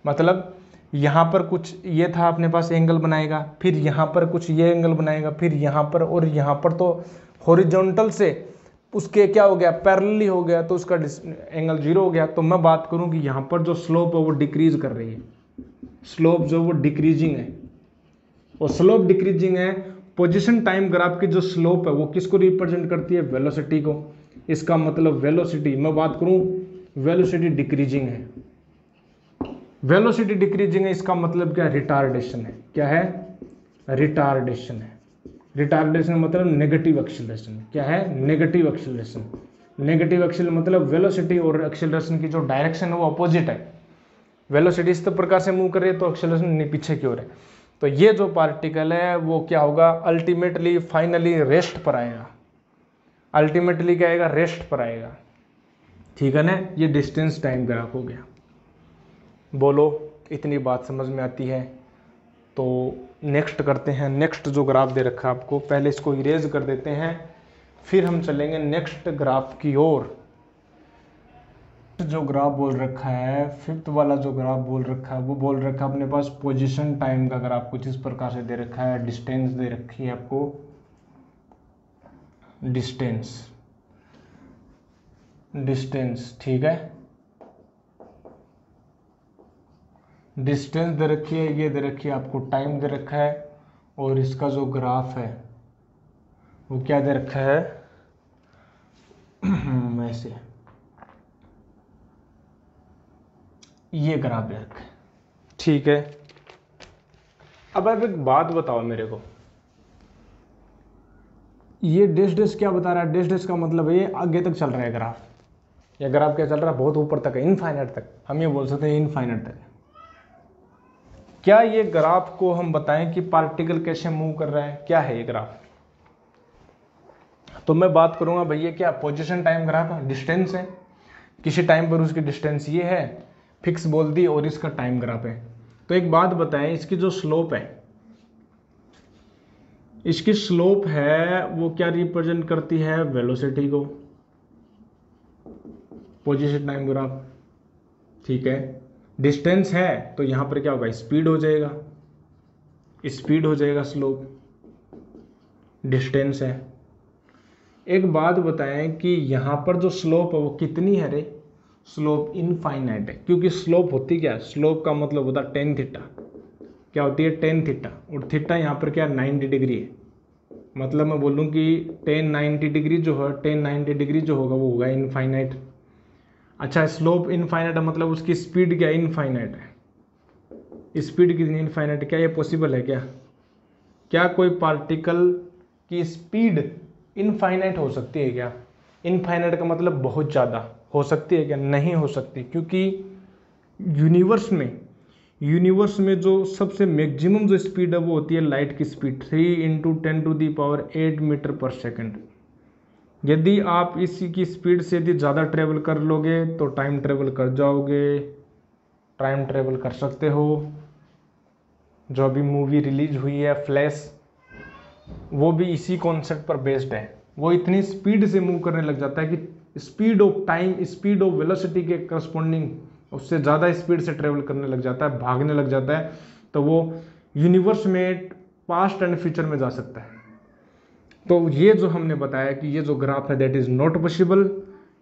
मतलब यहाँ पर कुछ ये था अपने पास एंगल बनाएगा, फिर यहाँ पर कुछ ये एंगल बनाएगा, फिर यहाँ पर, और यहाँ पर तो हॉरिजॉन्टल से उसके क्या हो गया, पैरेलली हो गया, तो उसका एंगल 0 हो गया। तो मैं बात करूँ कि यहाँ पर जो स्लोप है वो डिक्रीज कर रही है, स्लोप जो वो डिक्रीजिंग है, और स्लोप डिक्रीजिंग है। पोजीशन टाइम ग्राफ की जो स्लोप है वो किसको रिप्रेजेंट करती है, वेलोसिटी को। इसका मतलब वेलोसिटी, मैं बात करूं वेलोसिटी डिक्रीजिंग है, वेलोसिटी डिक्रीजिंग है, इसका मतलब क्या, रिटार्डेशन है। क्या है, रिटार्डेशन है। रिटार्डेशन मतलब नेगेटिव एक्सीलरेशन। क्या है, नेगेटिव एक्सीलरेशन। नेगेटिव एक्सीलरेशन मतलब वेलोसिटी और एक्सीलरेशन की जो डायरेक्शन है वो अपोजिट है। वेलोसिटी इस प्रकार से मूव कर रही है तो एक्सीलरेशन पीछे की ओर है। तो ये जो पार्टिकल है वो क्या होगा, अल्टीमेटली फाइनली रेस्ट पर आएगा। अल्टीमेटली क्या आएगा, रेस्ट पर आएगा, ठीक है ना। ये डिस्टेंस टाइम ग्राफ हो गया। बोलो इतनी बात समझ में आती है। तो नेक्स्ट करते हैं, नेक्स्ट जो ग्राफ दे रखा है आपको, पहले इसको इरेज कर देते हैं, फिर हम चलेंगे नेक्स्ट ग्राफ की ओर। जो ग्राफ बोल रखा है, फिफ्थ वाला जो ग्राफ बोल रखा है वो बोल रखा है अपने पास पोजीशन टाइम का ग्राफ कुछ इस प्रकार से दे रखा है। डिस्टेंस दे रखी है आपको, डिस्टेंस, डिस्टेंस, ठीक है, डिस्टेंस दे रखी है, ये दे रखी है आपको टाइम दे रखा है, और इसका जो ग्राफ है वो क्या दे रखा है ऐसे, ये ग्राफ दे रखा है, ठीक है। अब आप एक बात बताओ मेरे को, ये डैश डैश क्या बता रहा है, डैश डैश का मतलब है ये आगे तक चल रहा है ग्राफ, ये ग्राफ क्या चल रहा है, बहुत ऊपर तक है, इनफाइनाइट तक, हम ये बोल सकते हैं इनफाइनाइट तक। क्या ये ग्राफ को हम बताएं कि पार्टिकल कैसे मूव कर रहा है, क्या है ये ग्राफ? तो मैं बात करूंगा भैया क्या पोजीशन टाइम ग्राफ है, डिस्टेंस है, किसी टाइम पर उसकी डिस्टेंस ये है, फिक्स बोल दी, और इसका टाइम ग्राफ है। तो एक बात बताएं, इसकी जो स्लोप है, इसकी स्लोप है वो क्या रिप्रेजेंट करती है, वेलोसिटी को, पोजीशन टाइम ग्राफ, ठीक है। डिस्टेंस है तो यहां पर क्या होगा, स्पीड हो जाएगा, स्पीड हो जाएगा, स्लोप डिस्टेंस है। एक बात बताएं कि यहां पर जो स्लोप है वो कितनी है रे, स्लोप इनफाइनाइट है, क्योंकि स्लोप होती क्या है, स्लोप का मतलब होता है टेन थीटा, क्या होती है टेन थीटा, और थीटा यहाँ पर क्या 90 डिग्री है, मतलब मैं बोलूँ कि 1090 डिग्री जो है, 1090 डिग्री जो होगा वो होगा इनफाइनाइट। अच्छा, स्लोप इनफाइनाइट है मतलब उसकी स्पीड क्या इनफाइनाइट है, स्पीड कितनी इनफाइनाइट, क्या ये पॉसिबल है क्या? क्या कोई पार्टिकल की स्पीड इनफाइनाइट हो सकती है क्या? इनफाइनाइट का मतलब बहुत ज़्यादा हो सकती है क्या? नहीं हो सकती, क्योंकि यूनिवर्स में जो सबसे मैक्सिमम जो स्पीड है वो होती है लाइट की स्पीड, 3 × 10⁸ मीटर पर सेकंड। यदि आप इसी की स्पीड से यदि ज़्यादा ट्रेवल कर लोगे तो टाइम ट्रेवल कर जाओगे, टाइम ट्रेवल कर सकते हो। जो अभी मूवी रिलीज हुई है फ्लैश, वो भी इसी कॉन्सेप्ट पर बेस्ड है, वो इतनी स्पीड से मूव करने लग जाता है कि speed of time, speed of velocity के करस्पॉन्डिंग उससे ज़्यादा स्पीड से ट्रेवल करने लग जाता है, भागने लग जाता है, तो वो यूनिवर्स में पास्ट एंड फ्यूचर में जा सकता है। तो ये जो हमने बताया कि ये जो ग्राफ है that is not possible,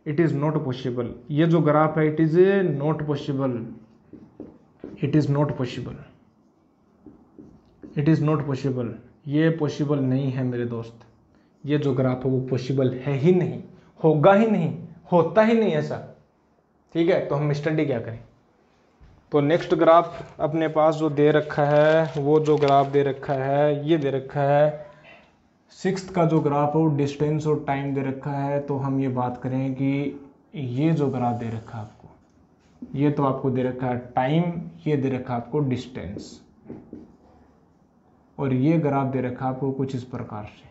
it is not possible, ये जो ग्राफ है it is not possible, it is not possible, it is not possible, ये पॉसिबल नहीं है मेरे दोस्त, ये जो ग्राफ है वो पॉसिबल है ही नहीं, होगा ही नहीं, होता ही नहीं ऐसा, ठीक है। तो हम स्टडी क्या करें? तो नेक्स्ट ग्राफ अपने पास जो दे रखा है, वो जो ग्राफ दे रखा है, ये दे रखा है 6th का जो ग्राफ है वो डिस्टेंस और टाइम दे रखा है। तो हम ये बात करें कि ये जो ग्राफ दे रखा है आपको, ये तो आपको दे रखा है टाइम, ये दे रखा है आपको डिस्टेंस, और ये ग्राफ दे रखा है आपको कुछ इस प्रकार से।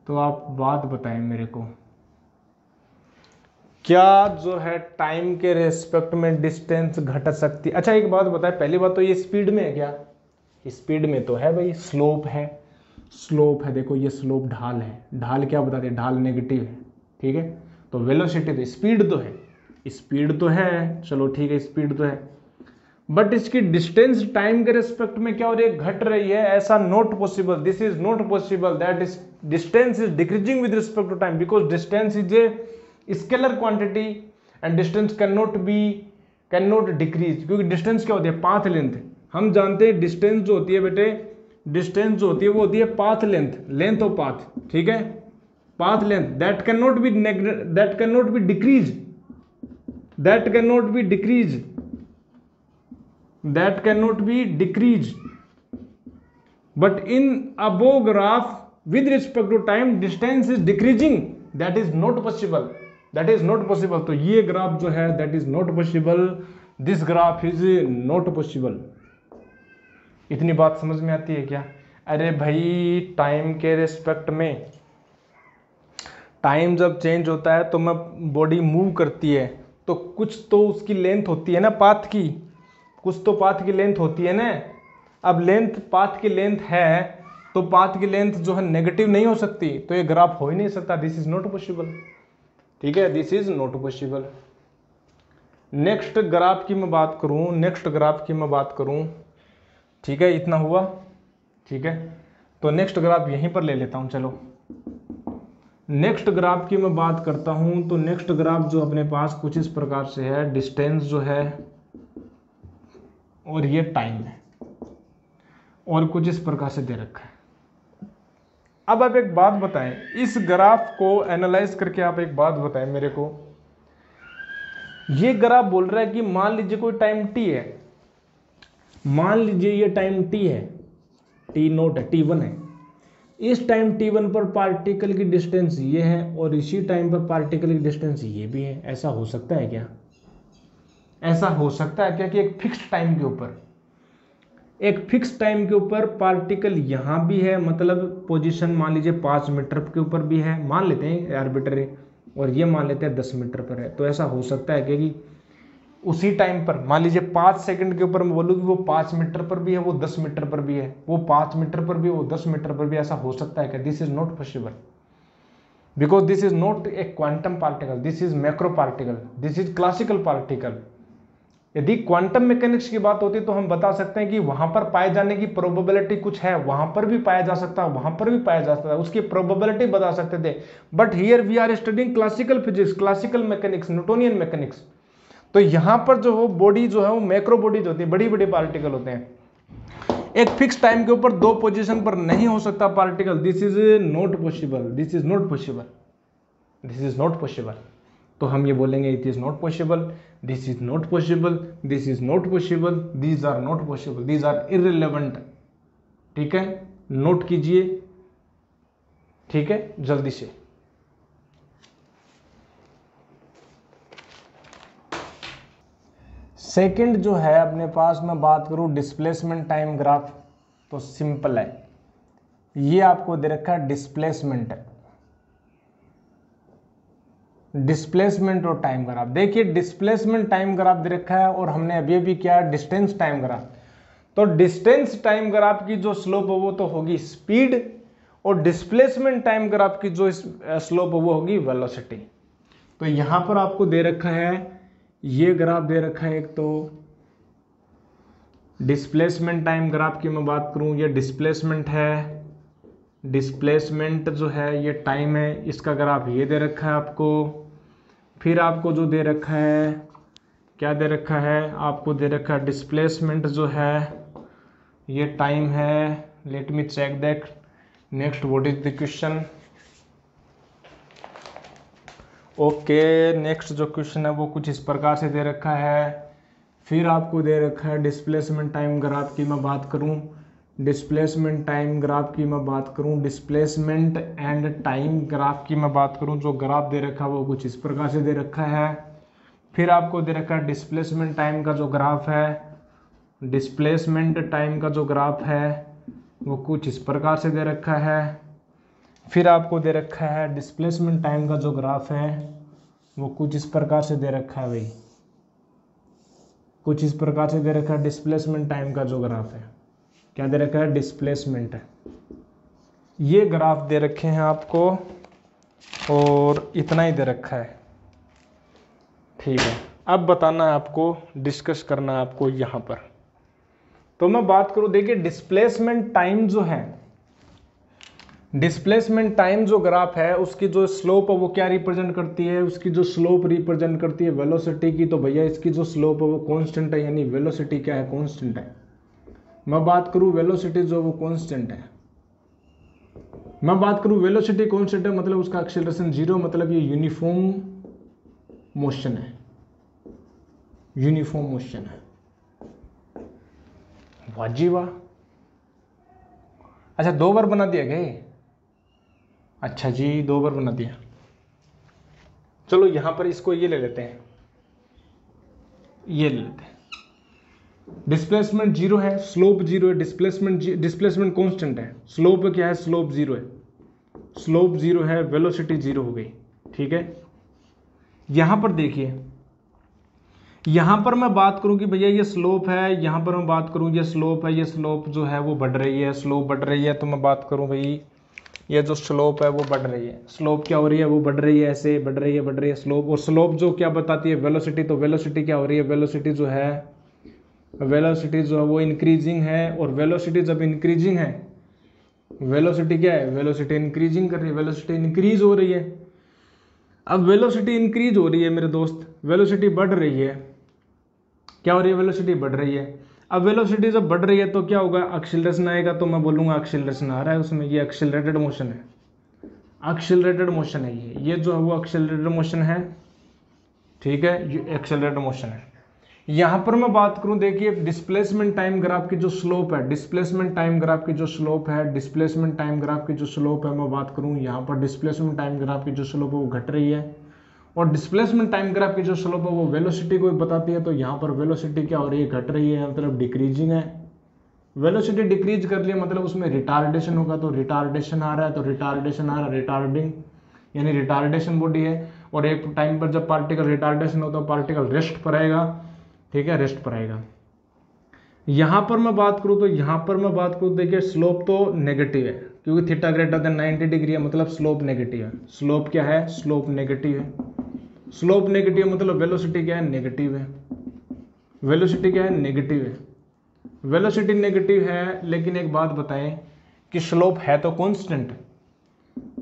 तो आप बात बताएं मेरे को, क्या जो है टाइम के रेस्पेक्ट में डिस्टेंस घट सकती? अच्छा एक बात बताएं, पहली बात तो ये स्पीड में है क्या? स्पीड में तो है भाई, स्लोप है, स्लोप है, देखो ये स्लोप ढाल है, ढाल क्या बताते हैं, ढाल नेगेटिव है, ठीक है। तो वेलोसिटी तो स्पीड तो है, स्पीड तो है, चलो ठीक है स्पीड तो है, बट इसकी डिस्टेंस टाइम के रेस्पेक्ट में क्या हो रही है, घट रही है, ऐसा not possible, this is not possible that is distance is decreasing with respect to time, because distance is a scalar quantity and distance can not decrease, क्योंकि डिस्टेंस क्या होती है, पाथ लेंथ। हम जानते हैं डिस्टेंस जो होती है बेटे, डिस्टेंस जो होती है वो होती है path length, length of path, ठीक है, path length, that can not be decrease, that can not be decrease, that cannot be decreased, but in above graph with respect to time distance is decreasing, that is not possible, that is not possible। तो ये graph जो है that is not possible, this graph is not possible। इतनी बात समझ में आती है क्या? अरे भाई टाइम के रेस्पेक्ट में, टाइम जब चेंज होता है तो मैं बॉडी मूव करती है तो कुछ तो उसकी लेंथ होती है ना पाथ की, कुछ तो पाथ की लेंथ होती है ना। अब लेंथ, पाथ की लेंथ है तो पाथ की लेंथ जो है नेगेटिव नहीं हो सकती, तो ये ग्राफ हो ही नहीं सकता, दिस इज नॉट पॉसिबल, ठीक है, this is not possible. Next graph की मैं बात करूं, नेक्स्ट ग्राफ की मैं बात करूं, ठीक है, इतना हुआ, ठीक है। तो नेक्स्ट ग्राफ यहीं पर ले लेता हूं, चलो नेक्स्ट ग्राफ की मैं बात करता हूं। तो नेक्स्ट ग्राफ जो अपने पास कुछ इस प्रकार से है, डिस्टेंस जो है और ये टाइम है और कुछ इस प्रकार से दे रखा है। अब आप एक बात बताएं, इस ग्राफ को एनालाइज करके आप एक बात बताएं मेरे को, ये ग्राफ बोल रहा है कि मान लीजिए कोई टाइम t है, मान लीजिए ये टाइम t है, t0 है, t1 है, इस टाइम t1 पर पार्टिकल की डिस्टेंस ये है और इसी टाइम पर पार्टिकल की डिस्टेंस ये भी है। ऐसा हो सकता है क्या? ऐसा हो सकता है क्या कि एक फिक्स्ड टाइम के ऊपर पार्टिकल यहां भी है, मतलब पोजीशन मान लीजिए 5 मीटर के ऊपर भी है, मान लेते हैं आर्बिट्ररी, और ये मान लेते हैं 10 मीटर पर है। तो ऐसा हो सकता है क्या कि उसी टाइम पर मान लीजिए 5 सेकंड के ऊपर मैं बोलूँ कि वो 5 मीटर पर भी है, वो 10 मीटर पर भी है, वो 5 मीटर पर भी, वो 10 मीटर पर भी, ऐसा हो सकता है क्या? This is not possible, because this is not a quantum particle, this is macro particle, this is classical particle. यदि क्वांटम मैकेनिक्स की बात होती तो हम बता सकते हैं कि वहां पर पाए जाने की प्रोबेबिलिटी कुछ है, वहां पर भी पाया जा सकता है, वहां पर भी पाया जा सकता है, उसकी प्रोबेबिलिटी बता सकते थे। But here we are studying classical physics, classical mechanics, Newtonian mechanics. तो यहां पर जो हो बॉडी जो है वो मैक्रो बॉडीज होती है, बड़ी बड़ी पार्टिकल होते हैं। एक फिक्स टाइम के ऊपर दो पोजीशन पर नहीं हो सकता particle. This is not possible, this is not possible, this is not possible. तो हम ये बोलेंगे it is not possible, this is not possible, this is not possible, these are not possible, these are irrelevant. ठीक है, note कीजिए, ठीक है, जल्दी से। सेकंड जो है अपने पास, मैं बात करूं डिस्प्लेसमेंट टाइम ग्राफ, तो सिंपल है, ये आपको दे रखा है डिस्प्लेसमेंट है, डिस्प्लेसमेंट और टाइम ग्राफ। देखिए डिस्प्लेसमेंट टाइम ग्राफ दे रखा है और हमने अभी अभी क्या डिस्टेंस टाइम ग्राफ। तो डिस्टेंस टाइम ग्राफ की जो स्लोप है वो तो होगी स्पीड, और डिस्प्लेसमेंट टाइम ग्राफ की जो स्लोप है वो होगी वेलोसिटी। तो यहां पर आपको दे रखा है, ये ग्राफ दे रखा है, एक तो डिस्प्लेसमेंट टाइम ग्राफ की मैं बात करूं, ये डिस्प्लेसमेंट है, डिस्प्लेसमेंट जो है ये टाइम है, इसका ग्राफ ये दे रखा है आपको। फिर आपको जो दे रखा है, क्या दे रखा है, आपको दे रखा है डिस्प्लेसमेंट जो है ये टाइम है। Let me check that next what is the question. Okay, next जो क्वेश्चन है वो कुछ इस प्रकार से दे रखा है। फिर आपको दे रखा है डिस्प्लेसमेंट टाइम ग्राफ की मैं बात करूं, डिस्प्लेसमेंट टाइम ग्राफ की मैं बात करूं, डिस्प्लेसमेंट एंड टाइम ग्राफ की मैं बात करूं, जो ग्राफ दे रखा है वो कुछ इस प्रकार से दे रखा है। फिर आपको दे रखा है डिस्प्लेसमेंट टाइम का जो ग्राफ है, डिस्प्लेसमेंट टाइम का जो ग्राफ है वो कुछ इस प्रकार से दे रखा है। फिर आपको दे रखा है डिस्प्लेसमेंट टाइम का जो ग्राफ है वो कुछ इस प्रकार से दे रखा है भाई, कुछ इस प्रकार से दे रखा है डिस्प्लेसमेंट टाइम का जो ग्राफ है। क्या दे रखा है? डिस्प्लेसमेंट है। ये ग्राफ दे रखे हैं आपको और इतना ही दे रखा है, ठीक है। अब बताना है आपको, डिस्कस करना है आपको यहां पर। तो मैं बात करूं, देखिए डिस्प्लेसमेंट टाइम जो है, डिस्प्लेसमेंट टाइम जो ग्राफ है उसकी जो स्लोप है वो क्या रिप्रेजेंट करती है, उसकी जो स्लोप रिप्रेजेंट करती है वेलोसिटी की। तो भैया इसकी जो स्लोप है वो कांस्टेंट है, यानी वेलोसिटी क्या है? कांस्टेंट है। मैं बात करूं वेलोसिटी जो वो कांस्टेंट है, मैं बात करूं वेलोसिटी कांस्टेंट है, मतलब उसका एक्सेलरेशन जीरो, मतलब ये यूनिफॉर्म मोशन है, यूनिफॉर्म मोशन है। वाह जी वाह। अच्छा, 2 बार बना दिया गया? अच्छा जी, 2 बार बना दिया। चलो यहां पर इसको ये ले लेते हैं, ये ले लेते हैं। डिस्प्लेसमेंट जीरो है, स्लोप जीरो है, डिस्प्लेसमेंट कांस्टेंट है, स्लोप क्या है? स्लोप जीरो है, स्लोप जीरो है, वेलोसिटी जीरो हो गई, ठीक है। यहां पर देखिए, यहां पर मैं बात करूं कि भैया ये स्लोप है, यहां पर मैं बात करूं ये स्लोप है, ये स्लोप जो है वो बढ़ रही है, स्लोप बढ़ रही है। तो मैं बात करूं भाई ये जो स्लोप है वो बढ़ रही है, स्लोप क्या हो रही है? वो बढ़ रही है, ऐसे बढ़ रही है स्लोप। और स्लोप जो क्या बताती है? वेलोसिटी। तो वेलोसिटी क्या हो रही है? वेलोसिटी जो है, वेलोसिटी जो है वो इंक्रीजिंग है, और वेलोसिटी जब इंक्रीजिंग है, वेलोसिटी क्या है? वेलोसिटी इंक्रीजिंग कर रही है, वेलोसिटी इंक्रीज हो रही है। अब वेलोसिटी इंक्रीज हो रही है मेरे दोस्त, वेलोसिटी बढ़ रही है, क्या हो रही है? वेलोसिटी बढ़ रही है। अब वेलोसिटी जब बढ़ रही है तो क्या होगा? एक्सीलरेशन आएगा। तो मैं बोलूंगा एक्सीलरेशन आ रहा है उसमें, ये एक्सीलरेटेड मोशन है, एक्सीलरेटेड मोशन है ये जो है वो एक्सीलरेटेड मोशन है, ठीक है, ये एक्सीलरेटेड मोशन है। यहां पर मैं बात करूं, देखिए डिस्प्लेसमेंट टाइम ग्राफ की जो स्लोप है, डिस्प्लेसमेंट टाइम ग्राफ की जो स्लोप है, डिस्प्लेसमेंट टाइम ग्राफ की जो स्लोप है, मैं बात करूं यहां पर डिस्प्लेसमेंट टाइम ग्राफ की जो स्लोप है वो घट रही है, और डिस्प्लेसमेंट टाइम ग्राफ की जो स्लोप है वो वेलोसिटी को बताती है। तो यहाँ पर वेलोसिटी क्या हो रही है, घट रही है, मतलब डिक्रीजिंग है। वेलोसिटी डिक्रीज कर लिया मतलब उसमें रिटार्डेशन होगा, तो रिटार्डेशन आ रहा है, तो रिटार्डेशन आ रहा है, रिटार्डिंग यानी रिटार्डेशन बॉडी है। और एक टाइम पर जब पार्टिकल रिटार्डेशन होता है पार्टिकल रेस्ट पर आएगा, ठीक है, रेस्ट पर आएगा। यहां पर मैं बात करूं तो यहां पर मैं बात करूं, देखिए स्लोप तो नेगेटिव है क्योंकि थीटा ग्रेटर देन 90 डिग्री है, मतलब स्लोप नेगेटिव है। स्लोप क्या है, स्लोप नेगेटिव है। स्लोप नेगेटिव मतलब वेलोसिटी क्या है, नेगेटिव है। वेलोसिटी क्या है, नेगेटिव है। वेलोसिटी नेगेटिव है, लेकिन एक बात बताएं कि स्लोप है तो कांस्टेंट,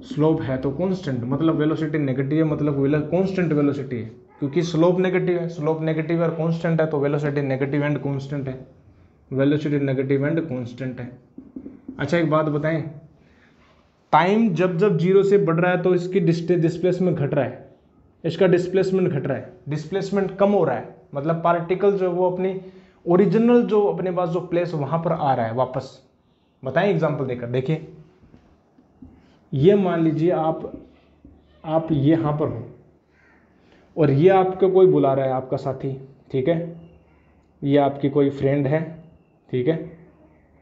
स्लोप है तो कांस्टेंट, मतलब वेलोसिटी नेगेटिव है मतलब कांस्टेंट वेलोसिटी है, क्योंकि स्लोप नेगेटिव है, स्लोप नेगेटिव और कांस्टेंट है, तो वेलोसिटी नेगेटिव एंड कांस्टेंट है। वेलोसिटी नेगेटिव एंड कांस्टेंट है। अच्छा एक बात बताएं, टाइम जब जब जीरो से बढ़ रहा है तो इसकी डिस्प्लेसमेंट घट रहा है, इसका डिस्प्लेसमेंट घट रहा है, डिस्प्लेसमेंट कम हो रहा है, मतलब पार्टिकल जो वो अपनी ओरिजिनल जो अपने पास जो प्लेस वहां पर आ रहा है वापस। बताएं एग्जांपल देकर, देखिए ये मान लीजिए आप यहां पर हो और ये आपको कोई बुला रहा है, आपका साथी, ठीक है, ये आपकी कोई फ्रेंड है, ठीक है,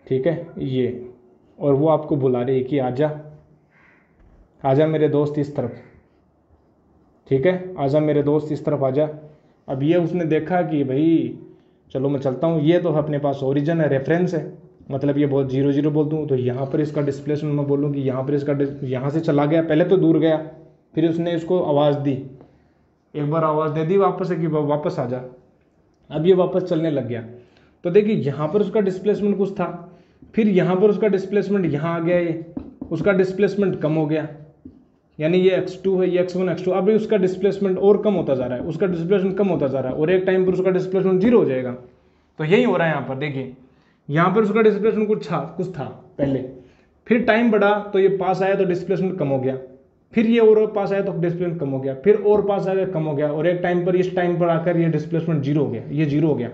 ठीक है, ये, और वो आपको बुला रही है कि आजा आजा मेरे दोस्त इस तरफ, ठीक है, आजा मेरे दोस्त इस तरफ आजा। अब ये उसने देखा कि भाई चलो मैं चलता हूँ, ये तो अपने पास ओरिजिन है, रेफरेंस है, मतलब ये बहुत 0 0 बोल दूँ तो यहाँ पर इसका डिस्प्लेसमेंट मैं बोलूँ कि यहाँ पर इसका यहाँ से चला गया, पहले तो दूर गया, फिर उसने इसको आवाज़ दी, एक बार आवाज़ दे दी वापस से कि वापस आ जा, अब ये वापस चलने लग गया। तो देखिए यहाँ पर उसका डिस्प्लेसमेंट कुछ था, फिर यहाँ पर उसका डिस्प्लेसमेंट यहाँ आ गया, ये उसका डिस्प्लेसमेंट कम हो गया, यानी ये x2 है, ये x1 x2, अब उसका डिस्प्लेसमेंट और कम होता जा रहा है, उसका डिस्प्लेसमेंट कम होता जा रहा है, और एक टाइम पर उसका डिस्प्लेसमेंट 0 हो जाएगा। तो यही हो रहा है यहाँ पर, देखिए यहाँ पर उसका डिस्प्लेसमेंट कुछ था पहले, फिर टाइम बढ़ा तो ये पास आया तो डिस्प्लेसमेंट कम हो गया, फिर ये और पास आया तो डिस्प्लेसमेंट कम हो गया, फिर और पास आया कम हो गया, और एक टाइम पर इस टाइम पर आकर ये डिस्प्लेसमेंट 0 हो गया, ये 0 हो गया।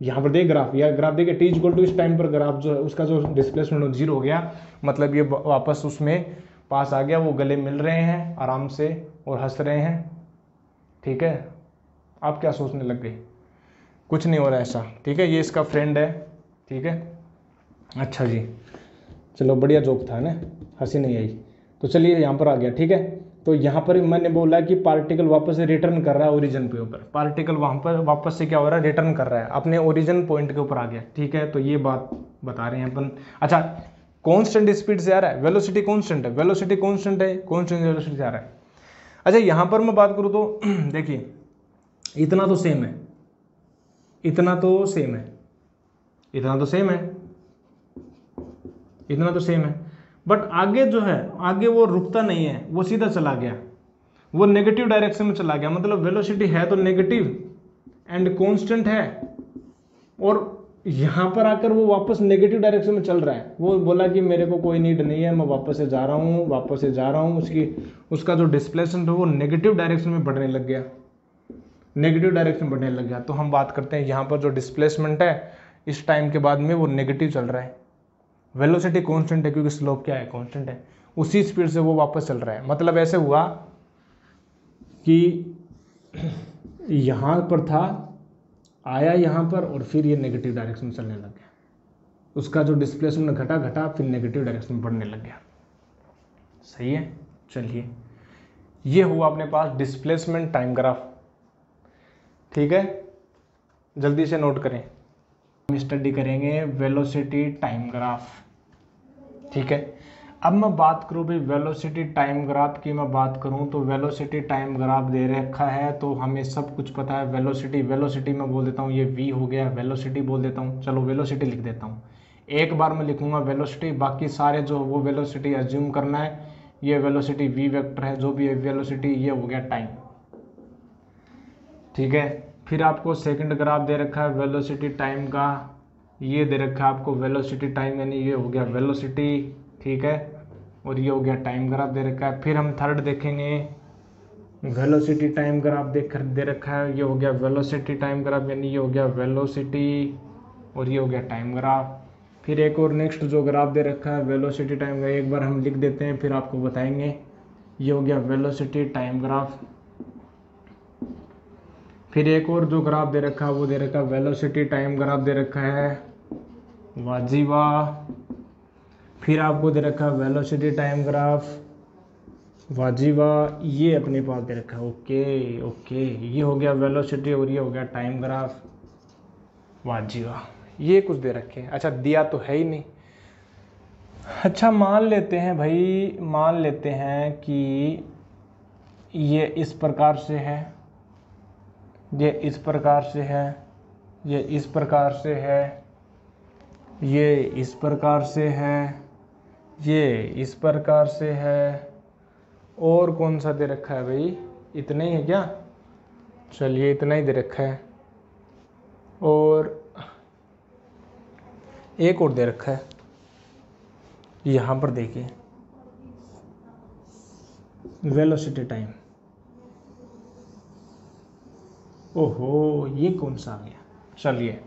यहाँ पर देख ग्राफ, या ग्राफ देखिए टी इक्वल टू इस टाइम पर ग्राफ जो है उसका जो डिस्प्लेसमेंट 0 हो गया, मतलब ये वापस उसमें पास आ गया, वो गले मिल रहे हैं आराम से और हंस रहे हैं, ठीक है। आप क्या सोचने लग गए, कुछ नहीं हो रहा ऐसा, ठीक है, ये इसका फ्रेंड है, ठीक है। अच्छा जी, चलो बढ़िया जोक था ना, हंसी नहीं आई, तो चलिए यहाँ पर आ गया, ठीक है। तो यहाँ पर मैंने बोला कि पार्टिकल वापस से रिटर्न कर रहा है ओरिजिन पे ऊपर, पार्टिकल वहाँ पर वापस से क्या हो रहा है, रिटर्न कर रहा है, अपने ओरिजिन पॉइंट के ऊपर आ गया, ठीक है। तो ये बात बता रहे हैं अपन। अच्छा कांस्टेंट स्पीड से आ रहा है, वेलोसिटी कांस्टेंट है, वेलोसिटी कांस्टेंट है, कांस्टेंट वेलोसिटी से आ रहा है। अच्छा यहाँ पर मैं बात करूँ तो देखिए इतना तो सेम है, इतना तो सेम है, इतना तो सेम है, इतना तो सेम है, बट आगे जो है, आगे वो रुकता नहीं है, वो सीधा चला गया, वो नेगेटिव डायरेक्शन में चला गया, मतलब वेलोसिटी है तो नेगेटिव एंड कांस्टेंट है, और यहाँ पर आकर वो वापस नेगेटिव डायरेक्शन में चल रहा है। वो बोला कि मेरे को कोई नीड नहीं है, मैं वापस से जा रहा हूँ, वापस से जा रहा हूँ, उसका जो डिस्प्लेसमेंट है वो नेगेटिव डायरेक्शन में बढ़ने लग गया, नेगेटिव डायरेक्शन बढ़ने लग गया। तो हम बात करते हैं यहाँ पर जो डिस्प्लेसमेंट है इस टाइम के बाद में वो नेगेटिव चल रहा है, वेलोसिटी कांस्टेंट है क्योंकि स्लोप क्या है, कांस्टेंट है, उसी स्पीड से वो वापस चल रहा है। मतलब ऐसे हुआ कि यहाँ पर था, आया यहाँ पर, और फिर ये नेगेटिव डायरेक्शन में चलने लग गया, उसका जो डिस्प्लेसमेंट घटा फिर नेगेटिव डायरेक्शन में बढ़ने लग गया। सही है, चलिए ये हुआ अपने पास डिस्प्लेसमेंट टाइम ग्राफ, ठीक है। जल्दी से नोट करें, हम स्टडी करेंगे वेलोसिटी टाइम ग्राफ, ठीक है। अब मैं बात करूँ भाई वेलोसिटी टाइम ग्राफ की, मैं बात करूँ तो वेलोसिटी टाइम ग्राफ दे रखा है तो हमें सब कुछ पता है। वेलोसिटी मैं बोल देता हूँ, ये v हो गया, वेलोसिटी बोल देता हूँ, चलो वेलोसिटी लिख देता हूँ, एक बार मैं लिखूंगा वेलोसिटी, बाकी सारे जो वो वेलोसिटी एज्यूम करना है, ये वेलोसिटी v वेक्टर है, जो भी है वेलोसिटी, ये हो गया टाइम, ठीक है। फिर आपको सेकंड ग्राफ दे रखा है वेलोसिटी टाइम का, ये दे रखा है आपको वेलोसिटी टाइम, यानी ये हो गया वेलोसिटी, ठीक है, और ये हो गया टाइम ग्राफ दे रखा है। फिर हम थर्ड देखेंगे वेलोसिटी टाइम ग्राफ दे रखा है, ये हो गया वेलोसिटी टाइम ग्राफ, यानी ये हो गया वेलोसिटी और ये हो गया टाइम ग्राफ। फिर एक और नेक्स्ट जो ग्राफ दे रखा है वेलोसिटी टाइम ग्राफ, एक बार हम लिख देते हैं फिर आपको बताएंगे। ये हो गया वेलोसिटी टाइम ग्राफ। फिर एक और जो ग्राफ दे रखा है वो दे रखा है वेलोसिटी टाइम ग्राफ दे रखा है, वाजीवा। फिर आपको दे रखा है वेलोसिटी टाइम ग्राफ, वाजीवा, ये अपने पास दे रखा है। ओके ओके, ये हो गया वेलोसिटी और ये हो गया टाइम ग्राफ, वाजीवा। ये कुछ दे रखे हैं। अच्छा, दिया तो है ही नहीं। अच्छा, मान लेते हैं भाई, मान लेते हैं कि ये इस प्रकार से है, ये इस प्रकार से है, ये इस प्रकार से है, ये इस प्रकार से है, ये इस प्रकार से है, और कौन सा दे रखा है भाई? इतना ही है क्या? चलिए इतना ही दे रखा है। और एक और दे रखा है, यहाँ पर देखिए वेलोसिटी टाइम। ओहो, ये कौन सा आ गया? चलिए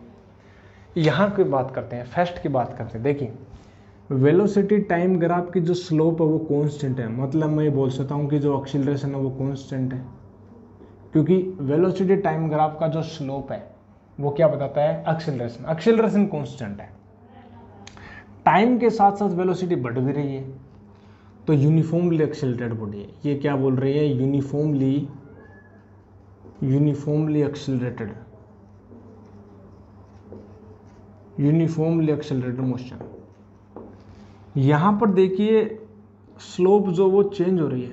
यहाँ की बात करते हैं, फर्स्ट की बात करते हैं। देखिए वेलोसिटी टाइम ग्राफ की जो स्लोप है वो कांस्टेंट है, मतलब मैं ये बोल सकता हूँ कि जो एक्सीलरेशन है वो कांस्टेंट है, क्योंकि वेलोसिटी टाइम ग्राफ का जो स्लोप है वो क्या बताता है? एक्सीलरेशन। एक्सीलरेशन कांस्टेंट है, टाइम के साथ साथ वेलोसिटी बढ़ भी रही है, तो यूनिफॉर्मली एक्सीलरेटेड बॉडी है। ये क्या बोल रही है? Uniformly accelerated, uniformly accelerated motion. यहां पर देखिए स्लोप जो वो चेंज हो रही है,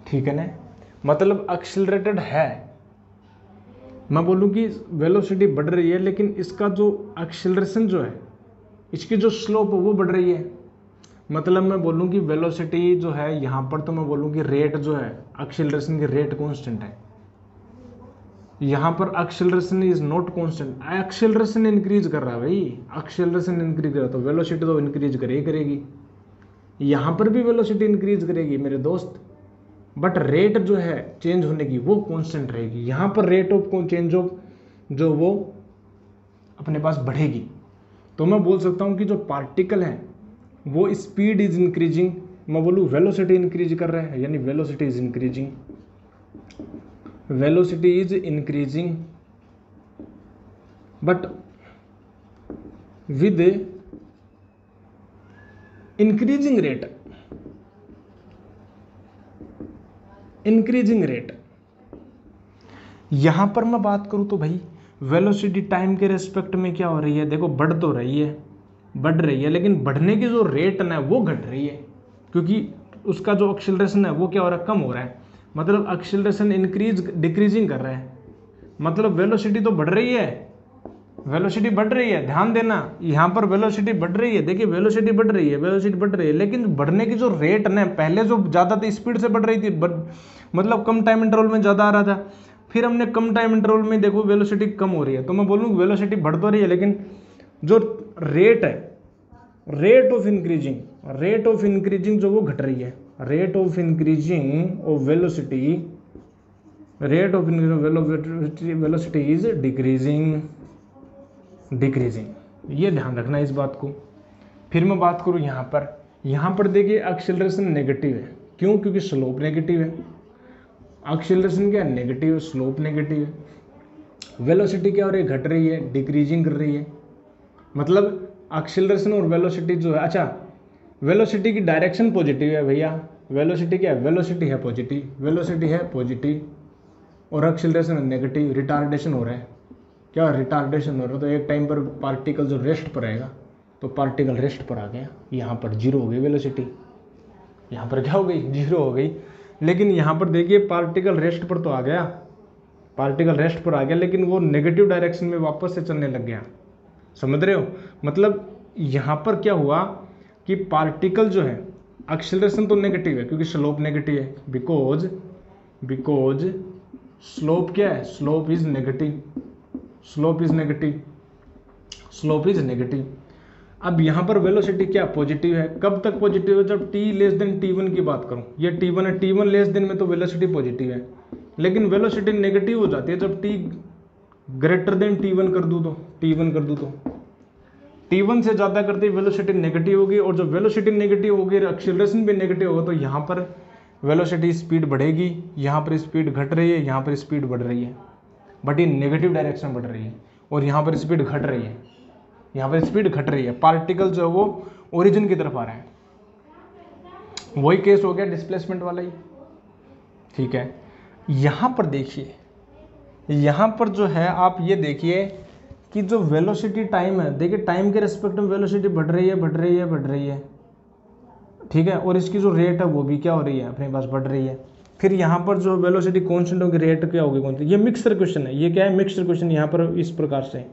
ठीक है ना, मतलब एक्सीलरेटेड है। मैं बोलूं कि वेलोसिटी बढ़ रही है, लेकिन इसका जो एक्सीलरेशन जो है, इसकी जो स्लोप है वो बढ़ रही है। मतलब मैं बोलूं कि वेलोसिटी जो है यहां पर, तो मैं बोलूं कि रेट जो है, एक्सीलरेशन की रेट कांस्टेंट है। यहां पर acceleration is not constant, acceleration increase कर रहा है भाई, एक्सीलरेशन इंक्रीज कर रहा है, तो वेलोसिटी तो इंक्रीज करेगी। यहां पर भी वेलोसिटी इंक्रीज करेगी मेरे दोस्त, बट रेट जो है चेंज होने की वो कांस्टेंट रहेगी। यहां पर रेट ऑफ चेंज ऑफ जो वो अपने पास बढ़ेगी। तो मैं बोल सकता हूं कि जो पार्टिकल है वो स्पीड इज इंक्रीजिंग, मैं बोलूँ वेलोसिटी इंक्रीज कर रहा है, यानी velocity is increasing, velocity is increasing but with increasing rate, increasing rate. यहां पर मैं बात करूं तो भाई वेलोसिटी टाइम के रेस्पेक्ट में क्या हो रही है? देखो बढ़ तो रही है, बढ़ रही है, लेकिन बढ़ने की जो रेट है वो घट रही है, क्योंकि उसका जो एक्सीलरेशन है वो क्या हो रहा है? कम हो रहा है। मतलब एक्सीलरेशन डिक्रीजिंग कर रहा है, मतलब वेलोसिटी तो बढ़ रही है, वेलोसिटी बढ़ रही है, ध्यान देना यहाँ पर वेलोसिटी बढ़ रही है। देखिए वेलोसिटी बढ़ रही है, वेलोसिटी बढ़ रही है, लेकिन बढ़ने की जो रेट है पहले जो ज़्यादा थी स्पीड से बढ़ रही थी, मतलब कम टाइम इंटरवल में ज़्यादा आ रहा था, फिर हमने कम टाइम इंटरवल में देखो वेलोसिटी कम हो रही है। तो मैं बोलूँ वेलोसिटी बढ़ तो रही है, लेकिन जो रेट है, रेट ऑफ इंक्रीजिंग जो वो घट रही है। Rate of increasing of velocity, rate of velocity is decreasing. ये ध्यान रखना इस बात को। फिर मैं बात करूँ यहाँ पर देखिए एक्सीलरेशन नेगेटिव है, क्यों? क्योंकि स्लोप नेगेटिव है। एक्सीलरेशन क्या? नेगेटिव है, स्लोप नेगेटिव है। वेलोसिटी क्या हो रही है? घट रही है, डिक्रीजिंग कर रही है। मतलब एक्सीलरेशन और वेलोसिटी जो है, अच्छा वेलोसिटी की डायरेक्शन पॉजिटिव है भैया, वेलोसिटी क्या है? वेलोसिटी है पॉजिटिव, वेलोसिटी है पॉजिटिव, और एक्सीलरेशन नेगेटिव, रिटार्डेशन हो रहा है। क्या रिटार्डेशन हो रहा है? तो एक टाइम पर पार्टिकल जो रेस्ट पर आएगा, तो पार्टिकल रेस्ट पर आ गया, यहाँ पर जीरो हो गई वेलोसिटी, यहाँ पर क्या हो गई? जीरो हो गई। लेकिन यहाँ पर देखिए पार्टिकल रेस्ट पर तो आ गया, पार्टिकल रेस्ट पर आ गया, लेकिन वो नेगेटिव डायरेक्शन में वापस से चलने लग गया। समझ रहे हो? मतलब यहाँ पर क्या हुआ कि पार्टिकल जो है, एक्सीलरेशन तो नेगेटिव है क्योंकि स्लोप नेगेटिव है, बिकॉज स्लोप क्या है? Slope is negative, slope is negative. अब यहाँ पर वेलोसिटी क्या पॉजिटिव है, कब तक पॉजिटिव है, जब t लेस देन t1 की बात करूँ, ये t1 है, t1 लेस देन में तो वेलोसिटी पॉजिटिव है, लेकिन वेलोसिटी नेगेटिव हो जाती है जब t ग्रेटर देन t1 कर दूँ तो, t1 कर दूँ तो t1 से ज़्यादा करते ही वेलोसिटी नेगेटिव होगी, और जब वेलोसिटी नेगेटिव होगी एक्सीलरेशन भी नेगेटिव होगा, तो यहाँ पर वेलोसिटी स्पीड बढ़ेगी, यहाँ पर स्पीड घट रही है, यहाँ पर स्पीड बढ़ रही है, बट ये नेगेटिव डायरेक्शन बढ़ रही है, और यहाँ पर स्पीड घट रही है, यहाँ पर स्पीड घट रही है, पार्टिकल जो है वो ओरिजिन की तरफ आ रहा है। वही केस हो गया डिस्प्लेसमेंट वाला ही, ठीक है। यहाँ पर देखिए, यहाँ पर जो है आप ये देखिए कि जो वेलोसिटी टाइम है, देखिए टाइम के रेस्पेक्ट में वेलोसिटी बढ़ रही है, बढ़ रही है, बढ़ रही है, ठीक है, और इसकी जो रेट है वो भी क्या हो रही है, अपने पास बढ़ रही है। फिर यहाँ पर जो वेलोसिटी कांस्टेंट होगी, रेट क्या होगी कौन सी, ये मिक्सर क्वेश्चन है, ये क्या है, मिक्सर क्वेश्चन यहाँ पर इस प्रकार से।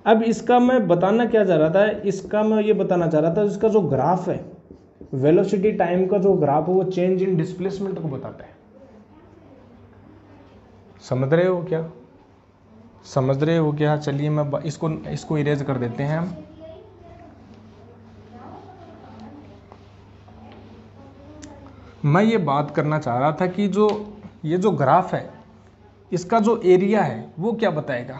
अब इसका मैं बताना क्या चाह रहा था, इसका मैं ये बताना चाह रहा था, इसका जो ग्राफ है वेलोसिटी टाइम का जो ग्राफ है वो चेंज इन डिस्प्लेसमेंट को बताता है। समझ रहे हो क्या, समझ रहे हो क्या? चलिए मैं इसको इरेज कर देते हैं हम। मैं ये बात करना चाह रहा था कि ये जो ग्राफ है इसका जो एरिया है वो क्या बताएगा।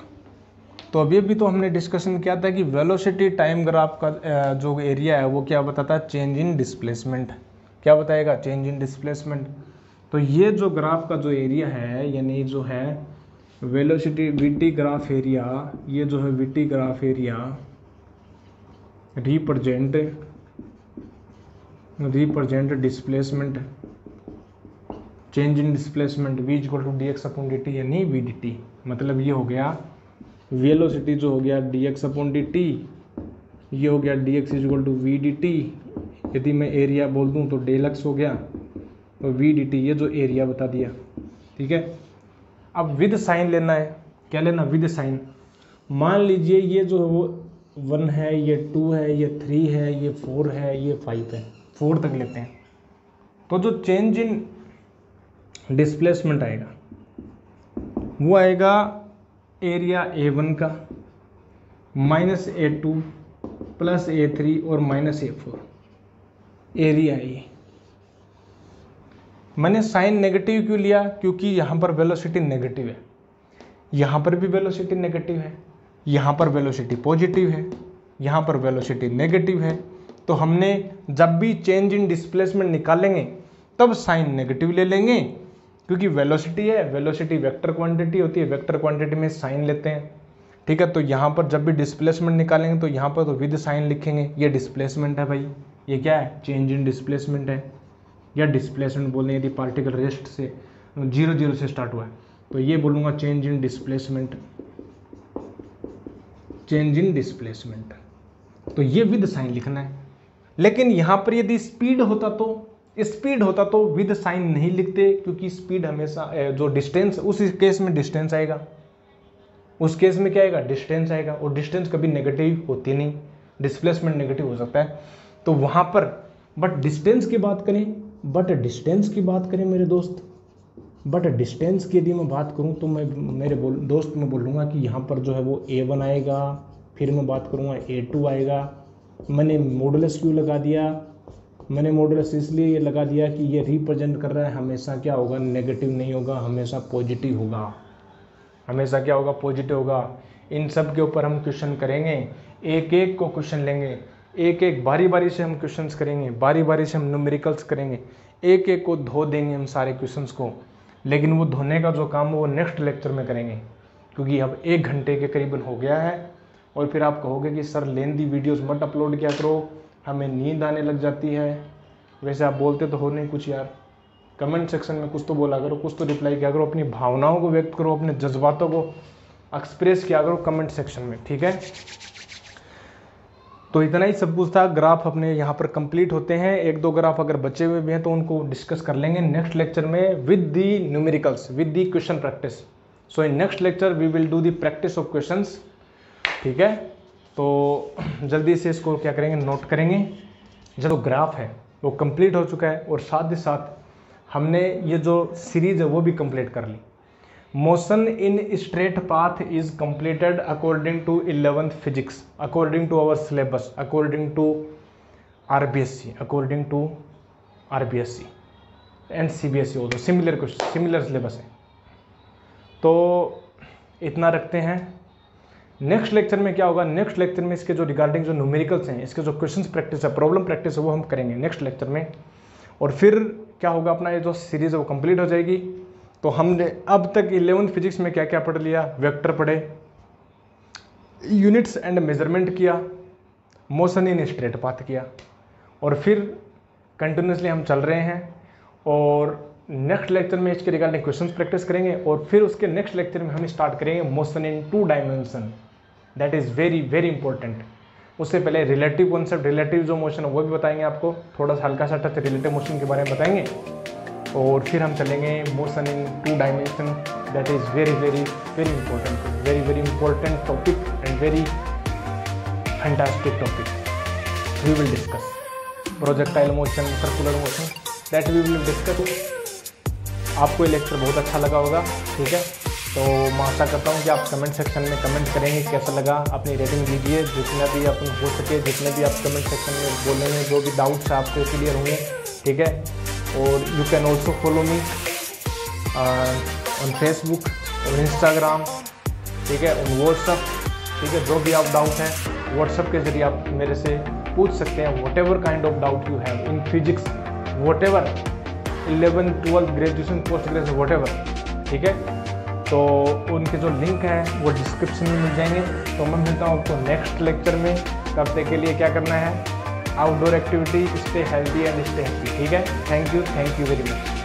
तो अभी तो हमने डिस्कशन किया था कि वेलोसिटी टाइम ग्राफ का जो एरिया है वो क्या बताता है, चेंज इन डिस्प्लेसमेंट। क्या बताएगा, चेंज इन डिस्प्लेसमेंट। तो ये जो ग्राफ का जो एरिया है, यानी जो है वेलोसिटी वीटी ग्राफ एरिया, ये जो है v t graph area represent displacement, change in displacement v equal to dx upon dt, यानी v dt। मतलब ये हो गया वेलोसिटी जो हो गया dx अपॉन dt, ये हो गया dx equal to v dt। यदि मैं एरिया बोल दूं तो डेल x हो गया, तो v dt ये जो एरिया बता दिया, ठीक है। अब विद साइन लेना है, क्या लेना, विद साइन। मान लीजिए ये जो है वो 1 है, ये 2 है, ये 3 है, ये 4 है, ये 5 है, 4 तक लेते हैं। तो जो चेंज इन डिस्प्लेसमेंट आएगा वो आएगा एरिया A1 का माइनस A2 प्लस A3 और माइनस A4 एरिया ये। मैंने साइन नेगेटिव क्यों लिया, क्योंकि यहाँ पर वेलोसिटी नेगेटिव है, यहाँ पर भी वेलोसिटी नेगेटिव है, यहाँ पर वेलोसिटी पॉजिटिव है, यहाँ पर वेलोसिटी नेगेटिव है। तो हमने जब भी चेंज इन डिस्प्लेसमेंट निकालेंगे तब साइन नेगेटिव ले लेंगे, क्योंकि वेलोसिटी है, वेलोसिटी वेक्टर क्वांटिटी होती है, वेक्टर क्वांटिटी में साइन लेते हैं, ठीक है। तो यहाँ पर जब भी डिस्प्लेसमेंट निकालेंगे तो यहाँ पर तो विद साइन लिखेंगे, ये डिस्प्लेसमेंट है भाई, ये क्या है, चेंज इन डिस्प्लेसमेंट है, या डिस्प्लेसमेंट बोलें यदि पार्टिकल रेस्ट से 0 से स्टार्ट हुआ है, तो ये बोलूँगा change in displacement, change in displacement. तो ये विद साइन लिखना है। लेकिन यहाँ पर यदि स्पीड होता तो विद साइन नहीं लिखते, क्योंकि स्पीड हमेशा जो डिस्टेंस, उस केस में डिस्टेंस आएगा, उस केस में क्या आएगा, डिस्टेंस आएगा, और डिस्टेंस कभी नेगेटिव होती नहीं, डिस्प्लेसमेंट नेगेटिव हो सकता है। तो वहाँ पर बट डिस्टेंस की बात करें मेरे दोस्त, बट डिस्टेंस की यदि मैं बात करूँ तो मैं दोस्त मैं बोलूँगा कि यहाँ पर जो है वो A1 आएगा, फिर मैं बात करूँगा A2 आएगा। मैंने मॉडुलस क्यों लगा दिया, मैंने मॉडुलस इसलिए ये लगा दिया कि ये रिप्रेजेंट कर रहा है हमेशा क्या होगा, नेगेटिव नहीं होगा, हमेशा पॉजिटिव होगा, हमेशा क्या होगा, पॉजिटिव होगा। इन सब के ऊपर हम क्वेश्चन करेंगे, एक एक को क्वेश्चन लेंगे, एक एक बारी बारी से हम क्वेश्चंस करेंगे, बारी बारी से हम न्यूमेरिकल्स करेंगे, एक एक को धो देंगे हम सारे क्वेश्चंस को। लेकिन वो धोने का जो काम है वो नेक्स्ट लेक्चर में करेंगे, क्योंकि अब 1 घंटे के करीबन हो गया है। और फिर आप कहोगे कि सर लेंदी वीडियोस मत अपलोड किया करो, हमें नींद आने लग जाती है। वैसे आप बोलते तो हो नहीं कुछ यार, कमेंट सेक्शन में कुछ तो बोला करो, कुछ तो रिप्लाई किया करो, अपनी भावनाओं को व्यक्त करो, अपने जज्बातों को एक्सप्रेस किया करो कमेंट सेक्शन में, ठीक है। तो इतना ही सब कुछ था। ग्राफ अपने यहाँ पर कंप्लीट होते हैं, 1-2 ग्राफ अगर बचे हुए भी हैं तो उनको डिस्कस कर लेंगे नेक्स्ट लेक्चर में with the numericals, with the question practice. So in next lecture we will do the practice of questions, ठीक है। तो जल्दी से इसको क्या करेंगे, नोट करेंगे। जो ग्राफ है वो कंप्लीट हो चुका है, और साथ ही साथ हमने ये जो सीरीज़ है वो भी कंप्लीट कर ली। Motion in straight path is completed according to 11th physics, according to our syllabus, according to RBSC, according to RBSC and CBSE हो, सिमिलर क्वेश्चन, सिमिलर सिलेबस है। तो इतना रखते हैं। नेक्स्ट लेक्चर में क्या होगा, नेक्स्ट लेक्चर में इसके जो रिगार्डिंग जो न्यूमेरिकल्स हैं, इसके जो क्वेश्चंस प्रैक्टिस है, प्रॉब्लम प्रैक्टिस है, वो हम करेंगे नेक्स्ट लेक्चर में। और फिर क्या होगा, अपना ये जो सीरीज़ है वो कंप्लीट हो जाएगी। तो हमने अब तक 11th फिजिक्स में क्या क्या पढ़ लिया, वेक्टर पढ़े, यूनिट्स एंड मेजरमेंट किया, मोशन इन स्ट्रेट पाथ किया, और फिर कंटिन्यूसली हम चल रहे हैं। और नेक्स्ट लेक्चर में इसके रिगार्डिंग क्वेश्चंस प्रैक्टिस करेंगे, और फिर उसके नेक्स्ट लेक्चर में हम स्टार्ट करेंगे motion in 2 dimension. That is very very important. उससे पहले रिलेटिव कॉन्सेप्ट, रिलेटिव जो मोशन है वो भी बताएंगे आपको, थोड़ा सा हल्का सा टच रिलेटिव मोशन के बारे में बताएंगे। और फिर हम चलेंगे motion in 2 dimension. That is very very very important, very very important topic and very fantastic topic. We will discuss projectile motion, circular motion, that we will discuss. आपको ये लेक्चर बहुत अच्छा लगा होगा, ठीक है। तो मैं आशा करता हूँ कि आप कमेंट सेक्शन में कमेंट करेंगे कैसा लगा, अपनी रेटिंग दीजिए, जितना भी अपन हो सके, जितने भी आप कमेंट सेक्शन में बोलेंगे, जो भी डाउट्स आपके क्लियर होंगे, ठीक है। और you can also follow me on Facebook और इंस्टाग्राम, ठीक है, ऑन व्हाट्सअप, ठीक है। जो भी आप डाउट हैं व्हाट्सअप के जरिए आप मेरे से पूछ सकते हैं, what ever kind of doubt you have in physics, what ever 11th 12th graduation, post graduation, what ever, ठीक है। तो उनके जो लिंक हैं वो डिस्क्रिप्शन में मिल जाएंगे। तो मैं मिलता हूँ आपको नेक्स्ट लेक्चर में। तब तक के लिए क्या करना है, outdoor activity, stay healthy and stay happy, ठीक है। Thank you very much.